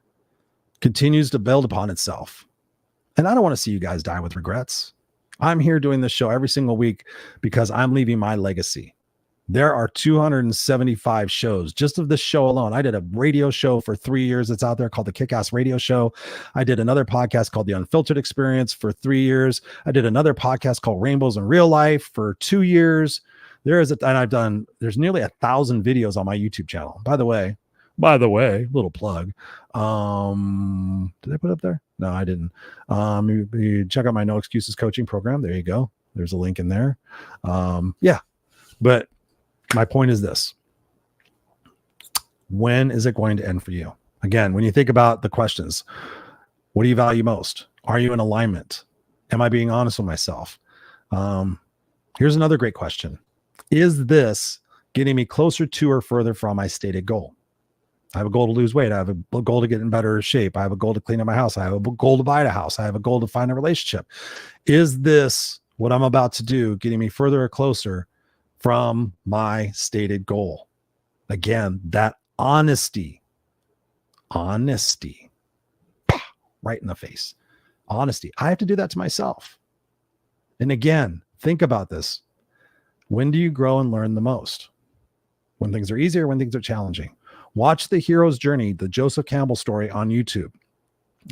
continues to build upon itself. And I don't want to see you guys die with regrets. I'm here doing this show every single week because I'm leaving my legacy. There are 275 shows just of this show alone. I did a radio show for 3 years that's out there called the Kick-Ass Radio Show. I did another podcast called The Unfiltered Experience for 3 years. I did another podcast called Rainbows in Real Life for 2 years. There's nearly 1,000 videos on my YouTube channel. By the way, little plug. Did I put it up there? No, I didn't. You check out my No Excuses coaching program. There you go. There's a link in there. Yeah, but my point is this. When is it going to end for you? Again, when you think about the questions, what do you value most? Are you in alignment? Am I being honest with myself? Here's another great question. Is this getting me closer to or further from my stated goal? I have a goal to lose weight. I have a goal to get in better shape. I have a goal to clean up my house. I have a goal to buy a house. I have a goal to find a relationship. Is this what I'm about to do getting me further or closer from my stated goal? Again, that honesty, right in the face. Honesty. I have to do that to myself. And again, think about this. When do you grow and learn the most? When things are easier, when things are challenging. Watch The Hero's Journey, the Joseph Campbell story on YouTube.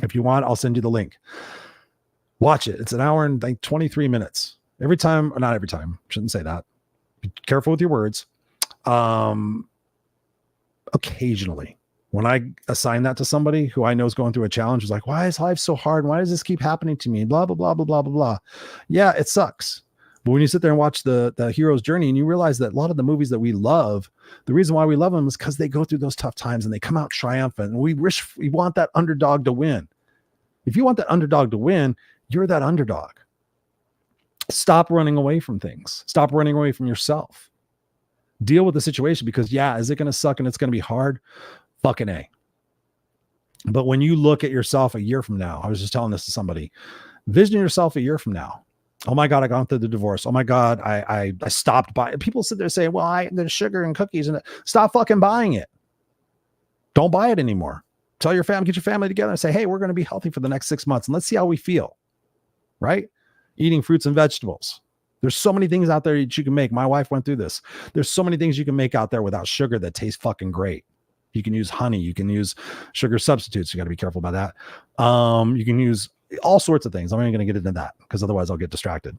If you want, I'll send you the link. Watch it. It's an hour and 23 minutes. Every time, or not every time, shouldn't say that. Be careful with your words. Occasionally, when I assign that to somebody who I know is going through a challenge, is like, why is life so hard? Why does this keep happening to me? Blah, blah, blah, blah, blah, blah, blah. Yeah, it sucks. But when you sit there and watch the hero's journey and you realize that a lot of the movies that we love, the reason why we love them is because they go through those tough times and they come out triumphant. And we want that underdog to win. If you want that underdog to win, you're that underdog. Stop running away from things. Stop running away from yourself. Deal with the situation because, yeah, is it going to suck and it's going to be hard? Fucking A. But when you look at yourself a year from now, I was just telling this to somebody, vision yourself a year from now. Oh my God, I got through the divorce. Oh my God, I stopped buying. People sit there saying, well, there's sugar and cookies and stop fucking buying it. Don't buy it anymore. Tell your family, get your family together and say, hey, we're going to be healthy for the next 6 months and let's see how we feel. Right? Eating fruits and vegetables. There's so many things out there that you can make. My wife went through this. There's so many things you can make out there without sugar that taste fucking great. You can use honey. You can use sugar substitutes. You got to be careful about that. You can use all sorts of things. I'm not going to get into that because otherwise I'll get distracted.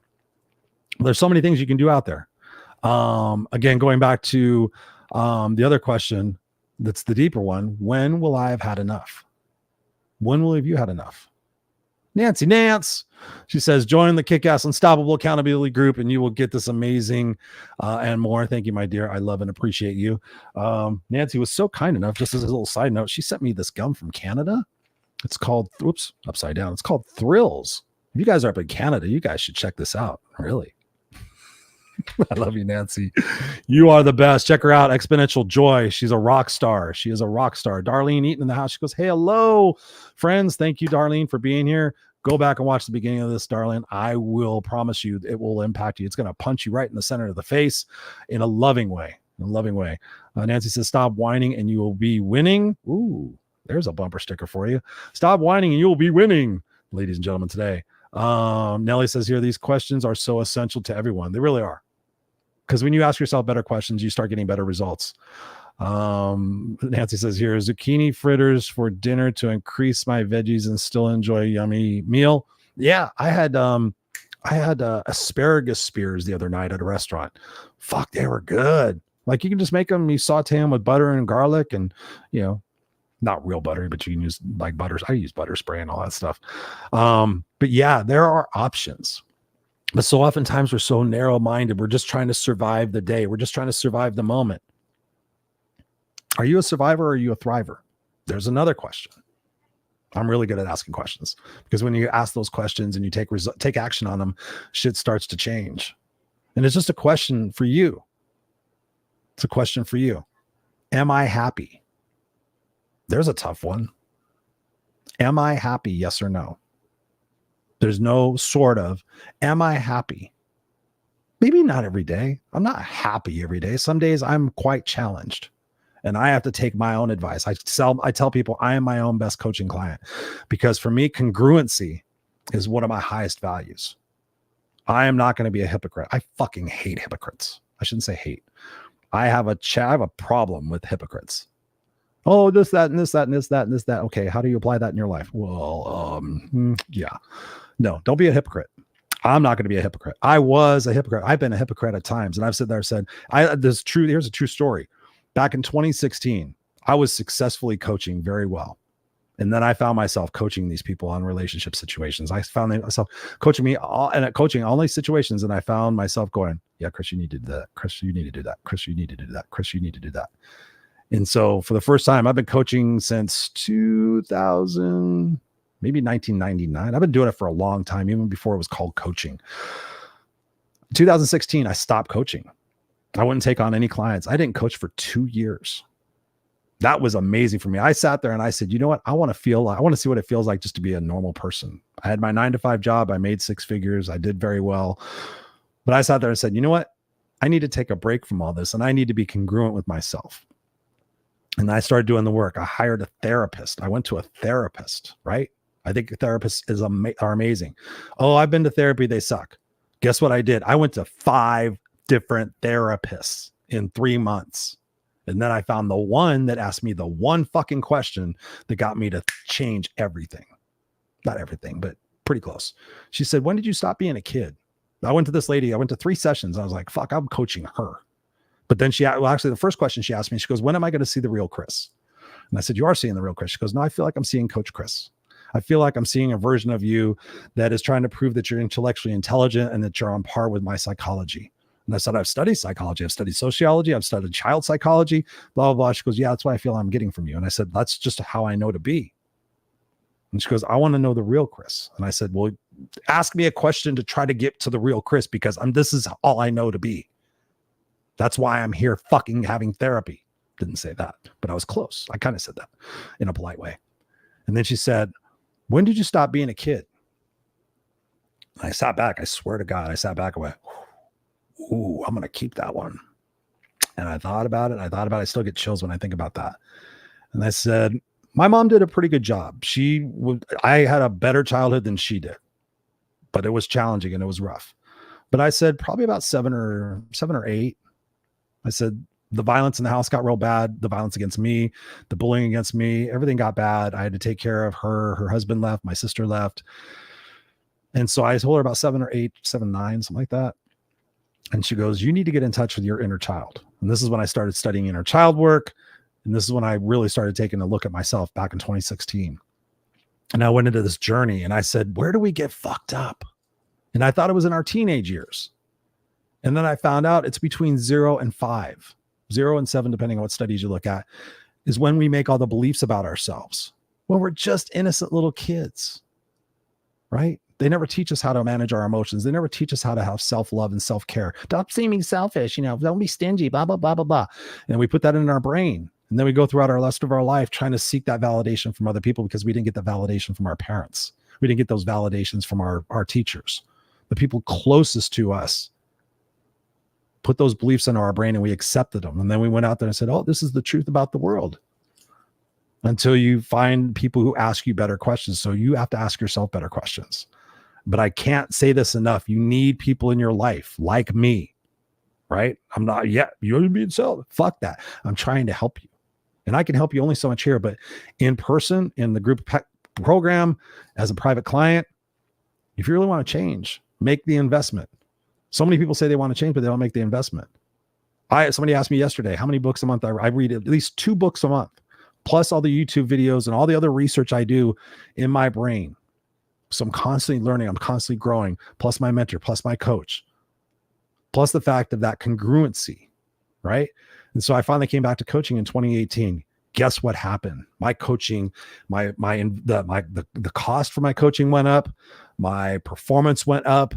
There's so many things you can do out there. Again, going back to the other question, that's the deeper one. When will I have had enough? When will have you had enough? Nance, she says, join the Kick-Ass Unstoppable Accountability Group and you will get this amazing and more. Thank you, my dear. I love and appreciate you. Nancy was so kind enough, just as a little side note, she sent me this gum from Canada. It's called, upside down. It's called Thrills. If you guys are up in Canada, you guys should check this out. Really. I love you, Nancy. You are the best. Check her out. Exponential Joy. She's a rock star. She is a rock star. Darlene Eaton in the house. She goes, hey, hello, friends. Thank you, Darlene, for being here. Go back and watch the beginning of this, Darlene. I will promise you it will impact you. It's going to punch you right in the center of the face in a loving way. In a loving way. Nancy says, stop whining and you will be winning. Ooh, there's a bumper sticker for you. Stop whining and you will be winning, ladies and gentlemen, today. Nellie says here, these questions are so essential to everyone. They really are. Because when you ask yourself better questions, you start getting better results. Nancy says here, zucchini fritters for dinner to increase my veggies and still enjoy a yummy meal. Yeah, I had asparagus spears the other night at a restaurant. Fuck, they were good. Like you can just make them, you saute them with butter and garlic and, you know, not real butter, but you can use like butters. I use butter spray and all that stuff. But yeah, there are options. But so oftentimes we're so narrow-minded. We're just trying to survive the day. We're just trying to survive the moment. Are you a survivor or are you a thriver? There's another question. I'm really good at asking questions because when you ask those questions and you take action on them, shit starts to change. And it's just a question for you. It's a question for you. Am I happy? There's a tough one. Am I happy? Yes or no? There's no sort of, am I happy? Maybe not every day. I'm not happy every day. Some days I'm quite challenged and I have to take my own advice. I tell people I am my own best coaching client because for me, congruency is one of my highest values. I am not going to be a hypocrite. I fucking hate hypocrites. I shouldn't say hate. I have a problem with hypocrites. Oh, this, that, and this, that, and this, that, and this, that. Okay, how do you apply that in your life? Well, yeah. No, don't be a hypocrite. I'm not going to be a hypocrite. I was a hypocrite. I've been a hypocrite at times. And I've said, here's a true story. Back in 2016, I was successfully coaching very well. And then I found myself coaching these people on relationship situations. I found myself coaching all these situations. And I found myself going, yeah, Chris, you need to do that. Chris, you need to do that. Chris, you need to do that. Chris, you need to do that. And so for the first time, I've been coaching since 2000, maybe 1999. I've been doing it for a long time, even before it was called coaching. 2016, I stopped coaching. I wouldn't take on any clients. I didn't coach for 2 years. That was amazing for me. I sat there and I said, you know what? I want to see what it feels like just to be a normal person. I had my 9-to-5 job. I made 6 figures. I did very well. But I sat there and said, you know what? I need to take a break from all this and I need to be congruent with myself. And I started doing the work. I hired a therapist. I went to a therapist, right? I think therapists are amazing. Oh, I've been to therapy. They suck. Guess what I did? I went to 5 different therapists in 3 months. And then I found the one that asked me the one fucking question that got me to change everything. Not everything, but pretty close. She said, when did you stop being a kid? I went to this lady. I went to 3 sessions. I was like, fuck, I'm coaching her. But then actually the first question she asked me, she goes, when am I going to see the real Chris? And I said, you are seeing the real Chris. She goes, no, I feel like I'm seeing Coach Chris. I feel like I'm seeing a version of you that is trying to prove that you're intellectually intelligent and that you're on par with my psychology. And I said, I've studied psychology. I've studied sociology. I've studied child psychology, blah, blah, blah. She goes, yeah, that's what I feel I'm getting from you. And I said, that's just how I know to be. And she goes, I want to know the real Chris. And I said, well, ask me a question to try to get to the real Chris because this is all I know to be. That's why I'm here fucking having therapy. Didn't say that, but I was close. I kind of said that in a polite way. And then she said, when did you stop being a kid? And I sat back. I swear to God, I sat back and went, ooh, I'm going to keep that one. And I thought about it. I still get chills when I think about that. And I said, my mom did a pretty good job. I had a better childhood than she did, but it was challenging and it was rough. But I said probably about 7 or 8. I said, the violence in the house got real bad. The violence against me, the bullying against me, everything got bad. I had to take care of her. Her husband left. My sister left. And so I told her about 7 or 8, 7, 9, something like that. And she goes, you need to get in touch with your inner child. And this is when I started studying inner child work. And this is when I really started taking a look at myself back in 2016. And I went into this journey and I said, where do we get fucked up? And I thought it was in our teenage years. And then I found out it's between 0 and 5, 0 and 7, depending on what studies you look at, is when we make all the beliefs about ourselves. When we're just innocent little kids, right? They never teach us how to manage our emotions. They never teach us how to have self-love and self-care. Stop seeming selfish, don't be stingy, blah, blah, blah, blah, blah. And we put that in our brain. And then we go throughout our rest of our life trying to seek that validation from other people because we didn't get the validation from our parents. We didn't get those validations from our teachers. The people closest to us put those beliefs into our brain and we accepted them. And then we went out there and said, oh, this is the truth about the world. Until you find people who ask you better questions. So you have to ask yourself better questions. But I can't say this enough. You need people in your life like me, right? I'm not yet. You're being self. Fuck that. I'm trying to help you. And I can help you only so much here, but in person, in the group program, as a private client, if you really want to change, make the investment. So many people say they want to change, but they don't make the investment. Somebody asked me yesterday, how many books a month I read? At least 2 books a month, plus all the YouTube videos and all the other research I do in my brain. So I'm constantly learning. I'm constantly growing, plus my mentor, plus my coach, plus the fact of that congruency, right? And so I finally came back to coaching in 2018. Guess what happened? My coaching, the cost for my coaching went up. My performance went up.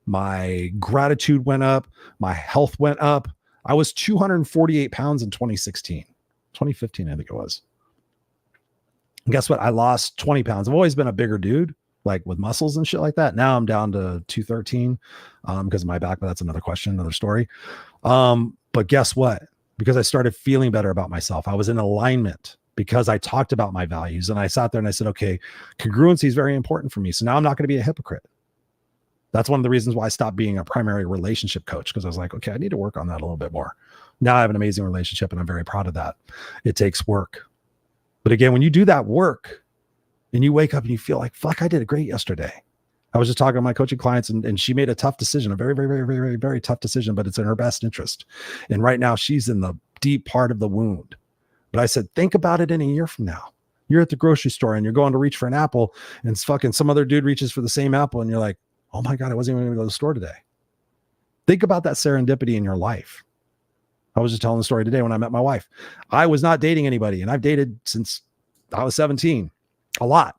My gratitude went up. My health went up. I was 248 pounds in 2015, I think it was. And guess what? I lost 20 pounds. I've always been a bigger dude, like with muscles and shit like that. Now I'm down to 213 because of my back, but that's another question, another story. But guess what? Because I started feeling better about myself. I was in alignment because I talked about my values and I sat there and I said, okay, congruency is very important for me. So now I'm not going to be a hypocrite. That's one of the reasons why I stopped being a primary relationship coach, because I was like, okay, I need to work on that a little bit more. Now I have an amazing relationship and I'm very proud of that. It takes work. But again, when you do that work and you wake up and you feel like, fuck, I did great yesterday. I was just talking to my coaching clients and she made a tough decision, a very, very, very, very, very, very tough decision, but it's in her best interest. And right now she's in the deep part of the wound. But I said, think about it in a year from now. You're at the grocery store and you're going to reach for an apple and it's fucking some other dude reaches for the same apple and you're like, oh my God, I wasn't even going to go to the store today. Think about that serendipity in your life. I was just telling the story today when I met my wife. I was not dating anybody and I've dated since I was 17, a lot.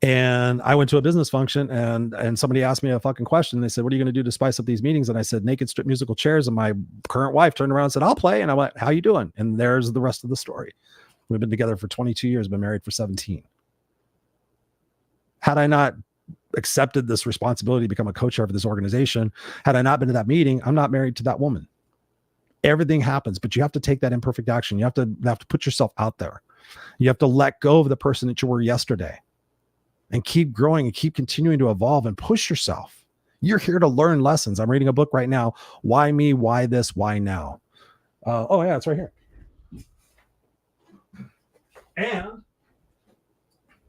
And I went to a business function and somebody asked me a fucking question. They said, what are you going to do to spice up these meetings? And I said, naked strip musical chairs. And my current wife turned around and said, I'll play. And I went, how you doing? And there's the rest of the story. We've been together for 22 years, been married for 17. Had I not accepted this responsibility to become a coach over this organization, had I not been to that meeting, I'm not married to that woman. Everything happens, but you have to take that imperfect action. You have to put yourself out there. You have to let go of the person that you were yesterday and keep growing and keep continuing to evolve and push yourself. You're here to learn lessons. I'm reading a book right now. Why me? Why this? Why now? Oh yeah, it's right here. And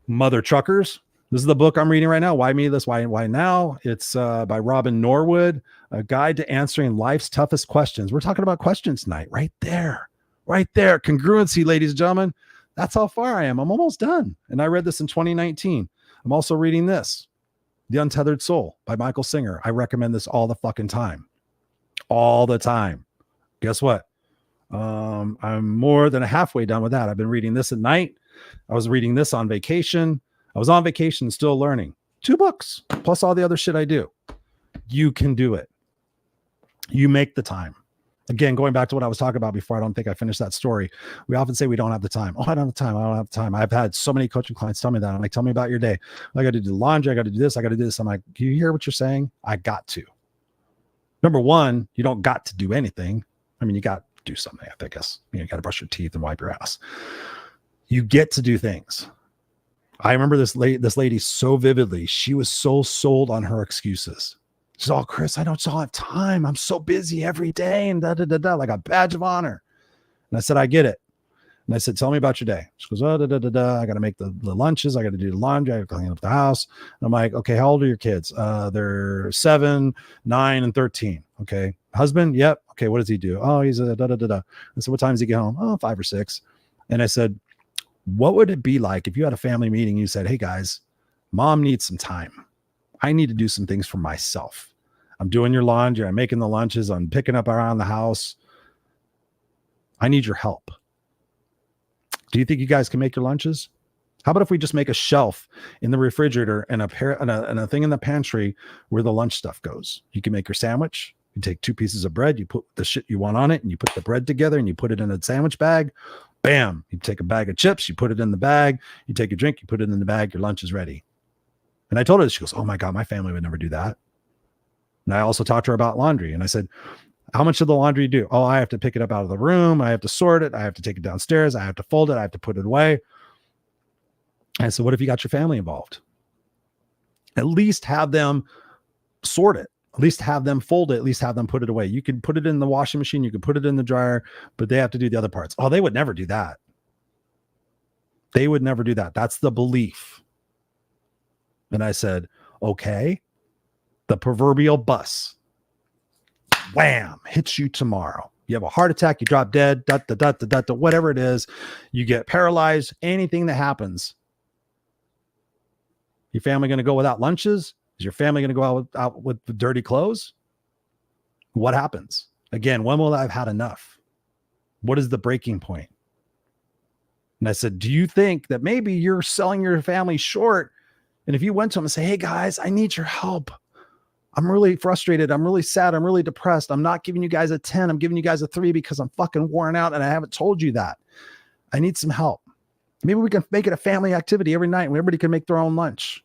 Mother Truckers. This is the book I'm reading right now. Why me? This? Why now? It's by Robin Norwood, A Guide to Answering Life's Toughest Questions. We're talking about questions tonight, right there. Congruency, ladies and gentlemen. That's how far I am. I'm almost done. And I read this in 2019. I'm also reading this, The Untethered Soul by Michael Singer. I recommend this all the fucking time. All the time. Guess what? I'm more than halfway done with that. I've been reading this at night. I was reading this on vacation. I was on vacation still learning. 2 books, plus all the other shit I do. You can do it. You make the time. Again, going back to what I was talking about before, I don't think I finished that story. We often say we don't have the time. Oh, I don't have time. I don't have time. I've had so many coaching clients tell me that. I'm like, tell me about your day. I got to do laundry. I got to do this. I got to do this. I'm like, do you hear what you're saying? I got to. Number one, you don't got to do anything. I mean, you got to do something, I guess. You got to brush your teeth and wipe your ass. You get to do things. I remember this lady so vividly. She was so sold on her excuses. She's all, Chris, I don't have time. I'm so busy every day and like a badge of honor. And I said, I get it. And I said, tell me about your day. She goes, I got to make the lunches. I got to do the laundry. I got to clean up the house. And I'm like, okay, how old are your kids? They're 7, 9, and 13. Okay. Husband? Yep. Okay. What does he do? Oh, he's a I said, what time does he get home? Oh, 5 or 6. And I said, what would it be like if you had a family meeting and you said, hey guys, mom needs some time. I need to do some things for myself. I'm doing your laundry. I'm making the lunches. I'm picking up around the house. I need your help. Do you think you guys can make your lunches? How about if we just make a shelf in the refrigerator and a thing in the pantry where the lunch stuff goes? You can make your sandwich. You take 2 pieces of bread, you put the shit you want on it, and you put the bread together and you put it in a sandwich bag. Bam. You take a bag of chips, you put it in the bag. You take a drink, you put it in the bag. Your lunch is ready. And I told her, she goes, oh my God, my family would never do that. And I also talked to her about laundry. And I said, how much of the laundry do? Oh, I have to pick it up out of the room. I have to sort it. I have to take it downstairs. I have to fold it. I have to put it away. And so what if you got your family involved? At least have them sort it. At least have them fold it. At least have them put it away. You can put it in the washing machine. You can put it in the dryer, but they have to do the other parts. Oh, they would never do that. They would never do that. That's the belief. And I said, okay, the proverbial bus, wham, hits you tomorrow. You have a heart attack, you drop dead, whatever it is, you get paralyzed, anything that happens. Your family going to go without lunches? Is your family going to go out with dirty clothes? What happens? Again, when will I have had enough? What is the breaking point? And I said, do you think that maybe you're selling your family short? And if you went to them and say, hey guys, I need your help. I'm really frustrated. I'm really sad. I'm really depressed. I'm not giving you guys a 10. I'm giving you guys a 3 because I'm fucking worn out and I haven't told you that. I need some help. Maybe we can make it a family activity every night where everybody can make their own lunch.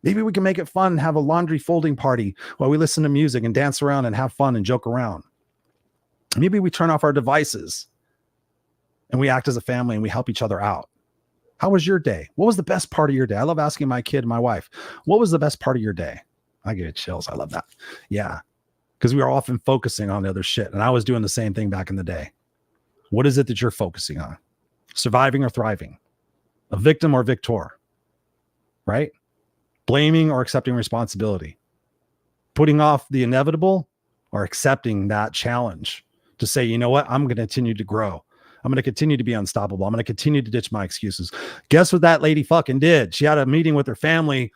Maybe we can make it fun and have a laundry folding party while we listen to music and dance around and have fun and joke around. Maybe we turn off our devices and we act as a family and we help each other out. How was your day? What was the best part of your day? I love asking my kid and my wife, what was the best part of your day? I get chills. I love that. Yeah. Because we are often focusing on the other shit. And I was doing the same thing back in the day. What is it that you're focusing on? Surviving or thriving? A victim or victor? Right? Blaming or accepting responsibility? Putting off the inevitable or accepting that challenge to say, you know what? I'm going to continue to grow. I'm going to continue to be unstoppable. I'm going to continue to ditch my excuses. Guess what that lady fucking did? She had a meeting with her family.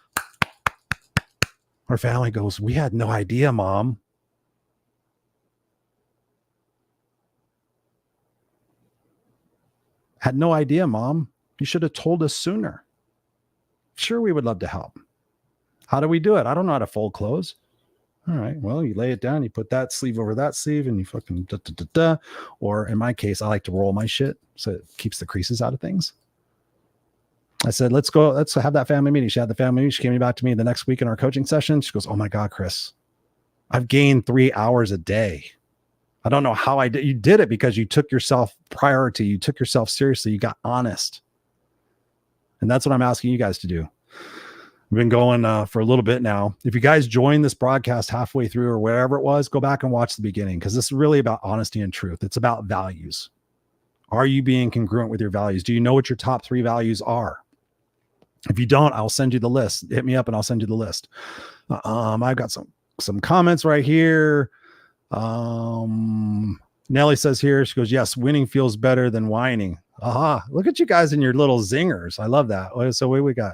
Her family goes, we had no idea, Mom. Had no idea, Mom. You should have told us sooner. Sure, we would love to help. How do we do it? I don't know how to fold clothes. All right, well, you lay it down, you put that sleeve over that sleeve, and you fucking da. Or in my case, I like to roll my shit so it keeps the creases out of things. I said, let's have that family meeting. She had the family meeting. She came back to me the next week in our coaching session. She goes, oh my God, Chris, I've gained 3 hours a day. I don't know how I did. You did it because you took yourself priority. You took yourself seriously. You got honest. And that's what I'm asking you guys to do. We've been going for a little bit now. If you guys joined this broadcast halfway through or wherever it was, go back and watch the beginning because this is really about honesty and truth. It's about values. Are you being congruent with your values? Do you know what your top 3 values are? If you don't, I'll send you the list. Hit me up and I'll send you the list. I've got some comments right here. Nellie says here, she goes, yes, winning feels better than whining. Aha. Look at you guys and your little zingers. I love that. So what we got?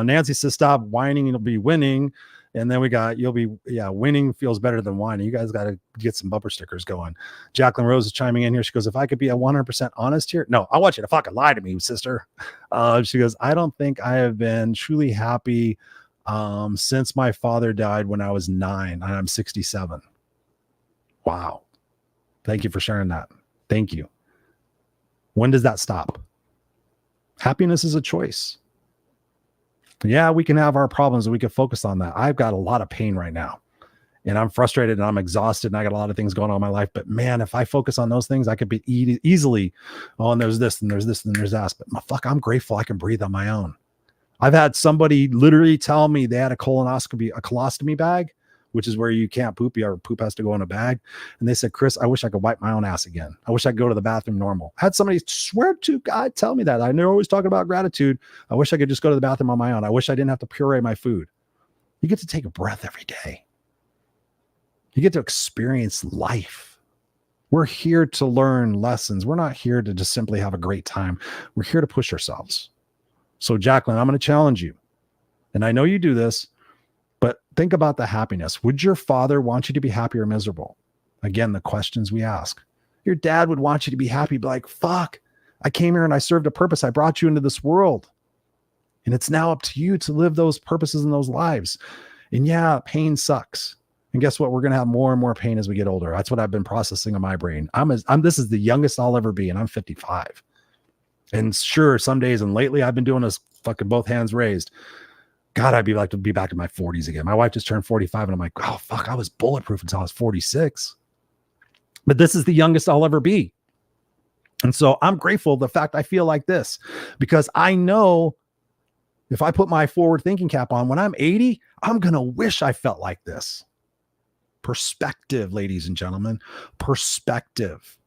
Nancy says, stop whining. You'll be winning. And then we got, winning feels better than whining. You guys got to get some bumper stickers going. Jacqueline Rose is chiming in here. She goes, if I could be 100% honest here. No, I want you to fucking lie to me, sister. She goes, I don't think I have been truly happy since my father died when I was 9 and I'm 67. Wow. Thank you for sharing that. Thank you. When does that stop? Happiness is a choice. Yeah, we can have our problems and we can focus on that. I've got a lot of pain right now and I'm frustrated and I'm exhausted and I got a lot of things going on in my life. But man, if I focus on those things, I could be easily, oh, and there's this and there's this and there's that. But fuck, I'm grateful I can breathe on my own. I've had somebody literally tell me they had a colostomy bag, which is where you can't poop. Your poop has to go in a bag. And they said, Chris, I wish I could wipe my own ass again. I wish I could go to the bathroom normal. I had somebody swear to God tell me that. I know always talking about gratitude. I wish I could just go to the bathroom on my own. I wish I didn't have to puree my food. You get to take a breath every day. You get to experience life. We're here to learn lessons. We're not here to just simply have a great time. We're here to push ourselves. So Jacqueline, I'm going to challenge you. And I know you do this. But think about the happiness. Would your father want you to be happy or miserable? Again, the questions we ask. Your dad would want you to be happy, be like, fuck, I came here and I served a purpose. I brought you into this world. And it's now up to you to live those purposes and those lives. And yeah, pain sucks. And guess what? We're going to have more and more pain as we get older. That's what I've been processing in my brain. This is the youngest I'll ever be, and I'm 55. And sure, some days and lately I've been doing this fucking both hands raised. God, I'd be like to be back in my 40s again. My wife just turned 45 and I'm like, oh, fuck, I was bulletproof until I was 46. But this is the youngest I'll ever be. And so I'm grateful the fact I feel like this, because I know if I put my forward thinking cap on, when I'm 80, I'm going to wish I felt like this. Perspective, ladies and gentlemen, perspective.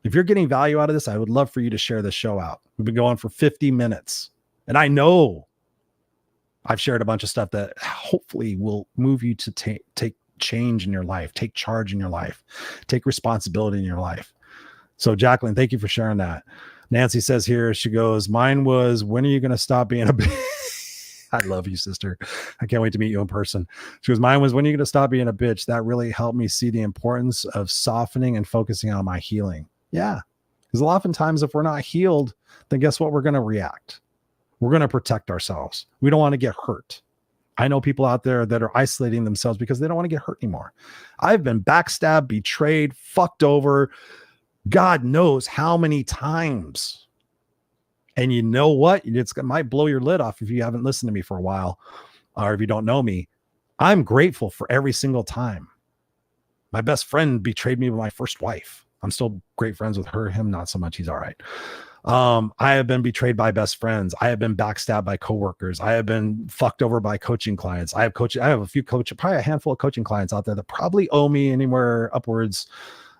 If you're getting value out of this, I would love for you to share this show out. We've been going for 50 minutes. And I know I've shared a bunch of stuff that hopefully will move you to take change in your life, take charge in your life, take responsibility in your life. So Jacqueline, thank you for sharing that. Nancy says here, she goes, mine was, when are you going to stop being a bitch? I love you, sister. I can't wait to meet you in person. She goes, mine was, when are you going to stop being a bitch? That really helped me see the importance of softening and focusing on my healing. Yeah. Because oftentimes if we're not healed, then guess what? We're going to react. We're going to protect ourselves. We don't want to get hurt. I know people out there that are isolating themselves because they don't want to get hurt anymore. I've been backstabbed, betrayed, fucked over, God knows how many times. And you know what? It might blow your lid off if you haven't listened to me for a while, or if you don't know me. I'm grateful for every single time. My best friend betrayed me with my first wife. I'm still great friends with her, him, not so much. He's all right. I have been betrayed by best friends. I have been backstabbed by coworkers. I have been fucked over by coaching clients. I have probably a handful of coaching clients out there that probably owe me anywhere upwards.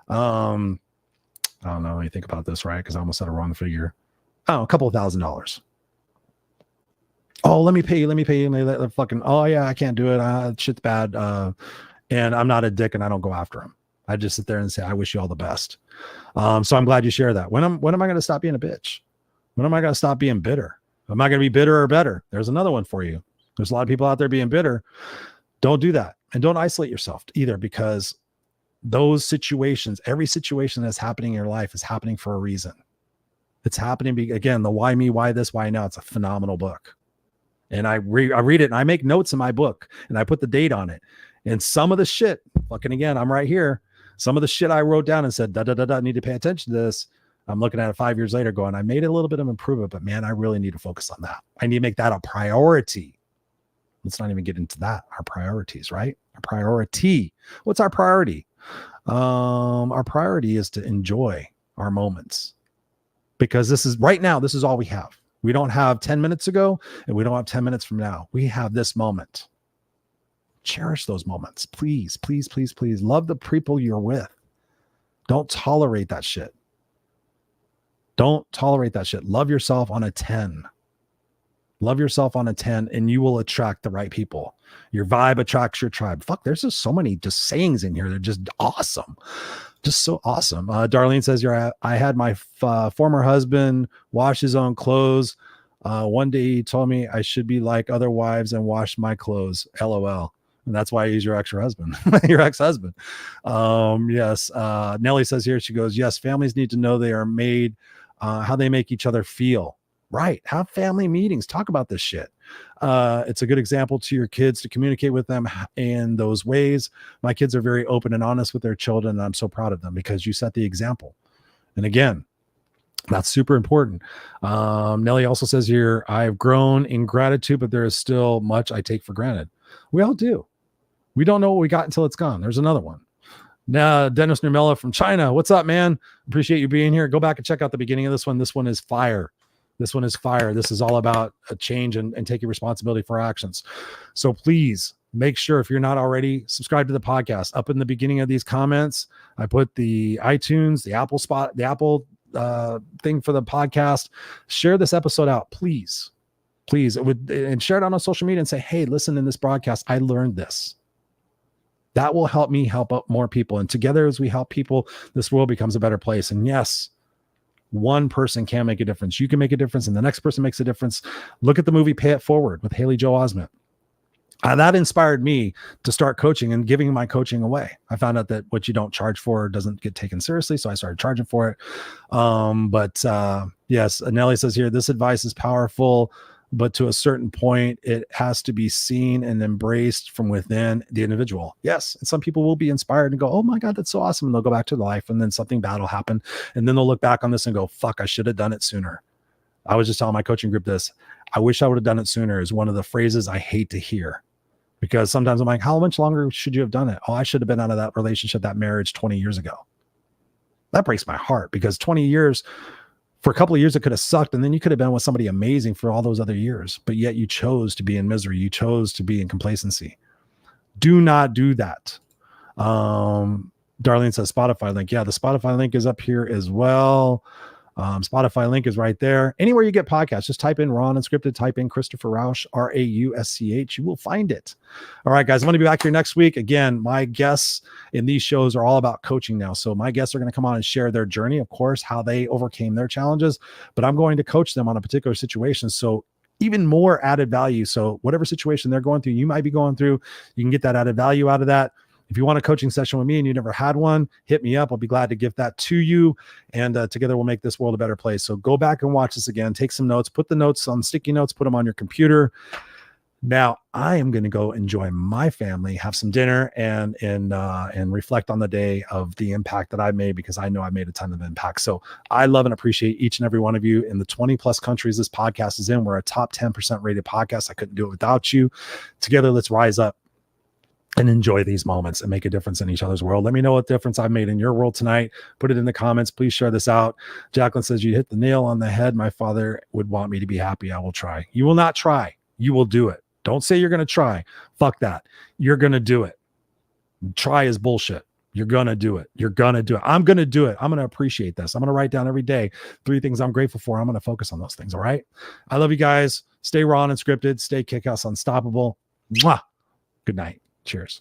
I don't know. Let me think about this, right? Because I almost said a wrong figure. Oh, a couple of $1,000s. Oh, let me pay you. Fucking, oh yeah, I can't do it. Shit's bad. And I'm not a dick and I don't go after him. I just sit there and say, I wish you all the best. So I'm glad you share that. When am I going to stop being a bitch? When am I going to stop being bitter? Am I going to be bitter or better? There's another one for you. There's a lot of people out there being bitter. Don't do that. And don't isolate yourself either, because those situations, every situation that's happening in your life is happening for a reason. It's happening. Again, the Why Me, Why This, Why Now. It's a phenomenal book. And I read it and I make notes in my book and I put the date on it. And some of the shit, fucking again, I'm right here. Some of the shit I wrote down and said, need to pay attention to this. I'm looking at it 5 years later going, I made a little bit of improvement, but man, I really need to focus on that. I need to make that a priority. Let's not even get into that. Our priorities, right? Our priority. What's our priority? Our priority is to enjoy our moments, because this is all we have. We don't have 10 minutes ago and we don't have 10 minutes from now. We have this moment. Cherish those moments. Please, please, please, please love the people you're with. Don't tolerate that shit. Don't tolerate that shit. Love yourself on a 10. Love yourself on a 10 and you will attract the right people. Your vibe attracts your tribe. Fuck, there's just so many just sayings in here. They're just awesome. Just so awesome. Darlene says, I had my former husband wash his own clothes. One day he told me I should be like other wives and wash my clothes. LOL. And that's why he's your ex-husband. Your ex-husband. Yes. Nellie says here, she goes, yes, families need to know they are made, how they make each other feel. Right. Have family meetings. Talk about this shit. It's a good example to your kids to communicate with them in those ways. My kids are very open and honest with their children, and I'm so proud of them because you set the example. And again, that's super important. Nellie also says here, I've grown in gratitude, but there is still much I take for granted. We all do. We don't know what we got until it's gone. There's another one. Now, Dennis Nermella from China. What's up, man? Appreciate you being here. Go back and check out the beginning of this one. This one is fire. This one is fire. This is all about a change and taking responsibility for actions. So please make sure, if you're not already, subscribe to the podcast. Up in the beginning of these comments, I put the iTunes, the Apple thing for the podcast. Share this episode out, please. Please. And share it on social media and say, hey, listen, in this broadcast, I learned this. That will help me help up more people. And together, as we help people, this world becomes a better place. And yes, one person can make a difference. You can make a difference, and the next person makes a difference. Look at the movie Pay It Forward with Haley Joel Osment. That inspired me to start coaching and giving my coaching away. I found out that what you don't charge for doesn't get taken seriously. So I started charging for it. Yes, Nelly says here, this advice is powerful, but to a certain point, it has to be seen and embraced from within the individual. Yes. And some people will be inspired and go, oh my God, that's so awesome. And they'll go back to life, and then something bad will happen. And then they'll look back on this and go, fuck, I should have done it sooner. I was just telling my coaching group this. I wish I would have done it sooner is one of the phrases I hate to hear. Because sometimes I'm like, how much longer should you have done it? Oh, I should have been out of that relationship, that marriage 20 years ago. That breaks my heart, because 20 years, for a couple of years, it could have sucked. And then you could have been with somebody amazing for all those other years. But yet you chose to be in misery. You chose to be in complacency. Do not do that. Darlene says Spotify link. Yeah, the Spotify link is up here as well. Spotify link is right there. Anywhere you get podcasts, just type in Raw Unscripted, type in Christopher Rausch, Rausch. You will find it. All right, guys, I'm going to be back here next week. Again, my guests in these shows are all about coaching now. So my guests are going to come on and share their journey, of course, how they overcame their challenges, but I'm going to coach them on a particular situation. So even more added value. So whatever situation they're going through, you might be going through, you can get that added value out of that. If you want a coaching session with me and you never had one, hit me up. I'll be glad to give that to you. And together we'll make this world a better place. So go back and watch this again. Take some notes. Put the notes on sticky notes. Put them on your computer. Now I am going to go enjoy my family, have some dinner, and reflect on the day of the impact that I made, because I know I made a ton of impact. So I love and appreciate each and every one of you in the 20 plus countries this podcast is in. We're a top 10% rated podcast. I couldn't do it without you. Together, let's rise up and enjoy these moments and make a difference in each other's world. Let me know what difference I've made in your world tonight. Put it in the comments. Please share this out. Jacqueline says, you hit the nail on the head. My father would want me to be happy. I will try. You will not try. You will do it. Don't say you're going to try. Fuck that. You're going to do it. Try is bullshit. You're going to do it. You're going to do it. I'm going to do it. I'm going to appreciate this. I'm going to write down every day 3 things I'm grateful for. I'm going to focus on those things. All right. I love you guys. Stay raw and unscripted. Stay kick-ass unstoppable. Mwah. Good night. Cheers.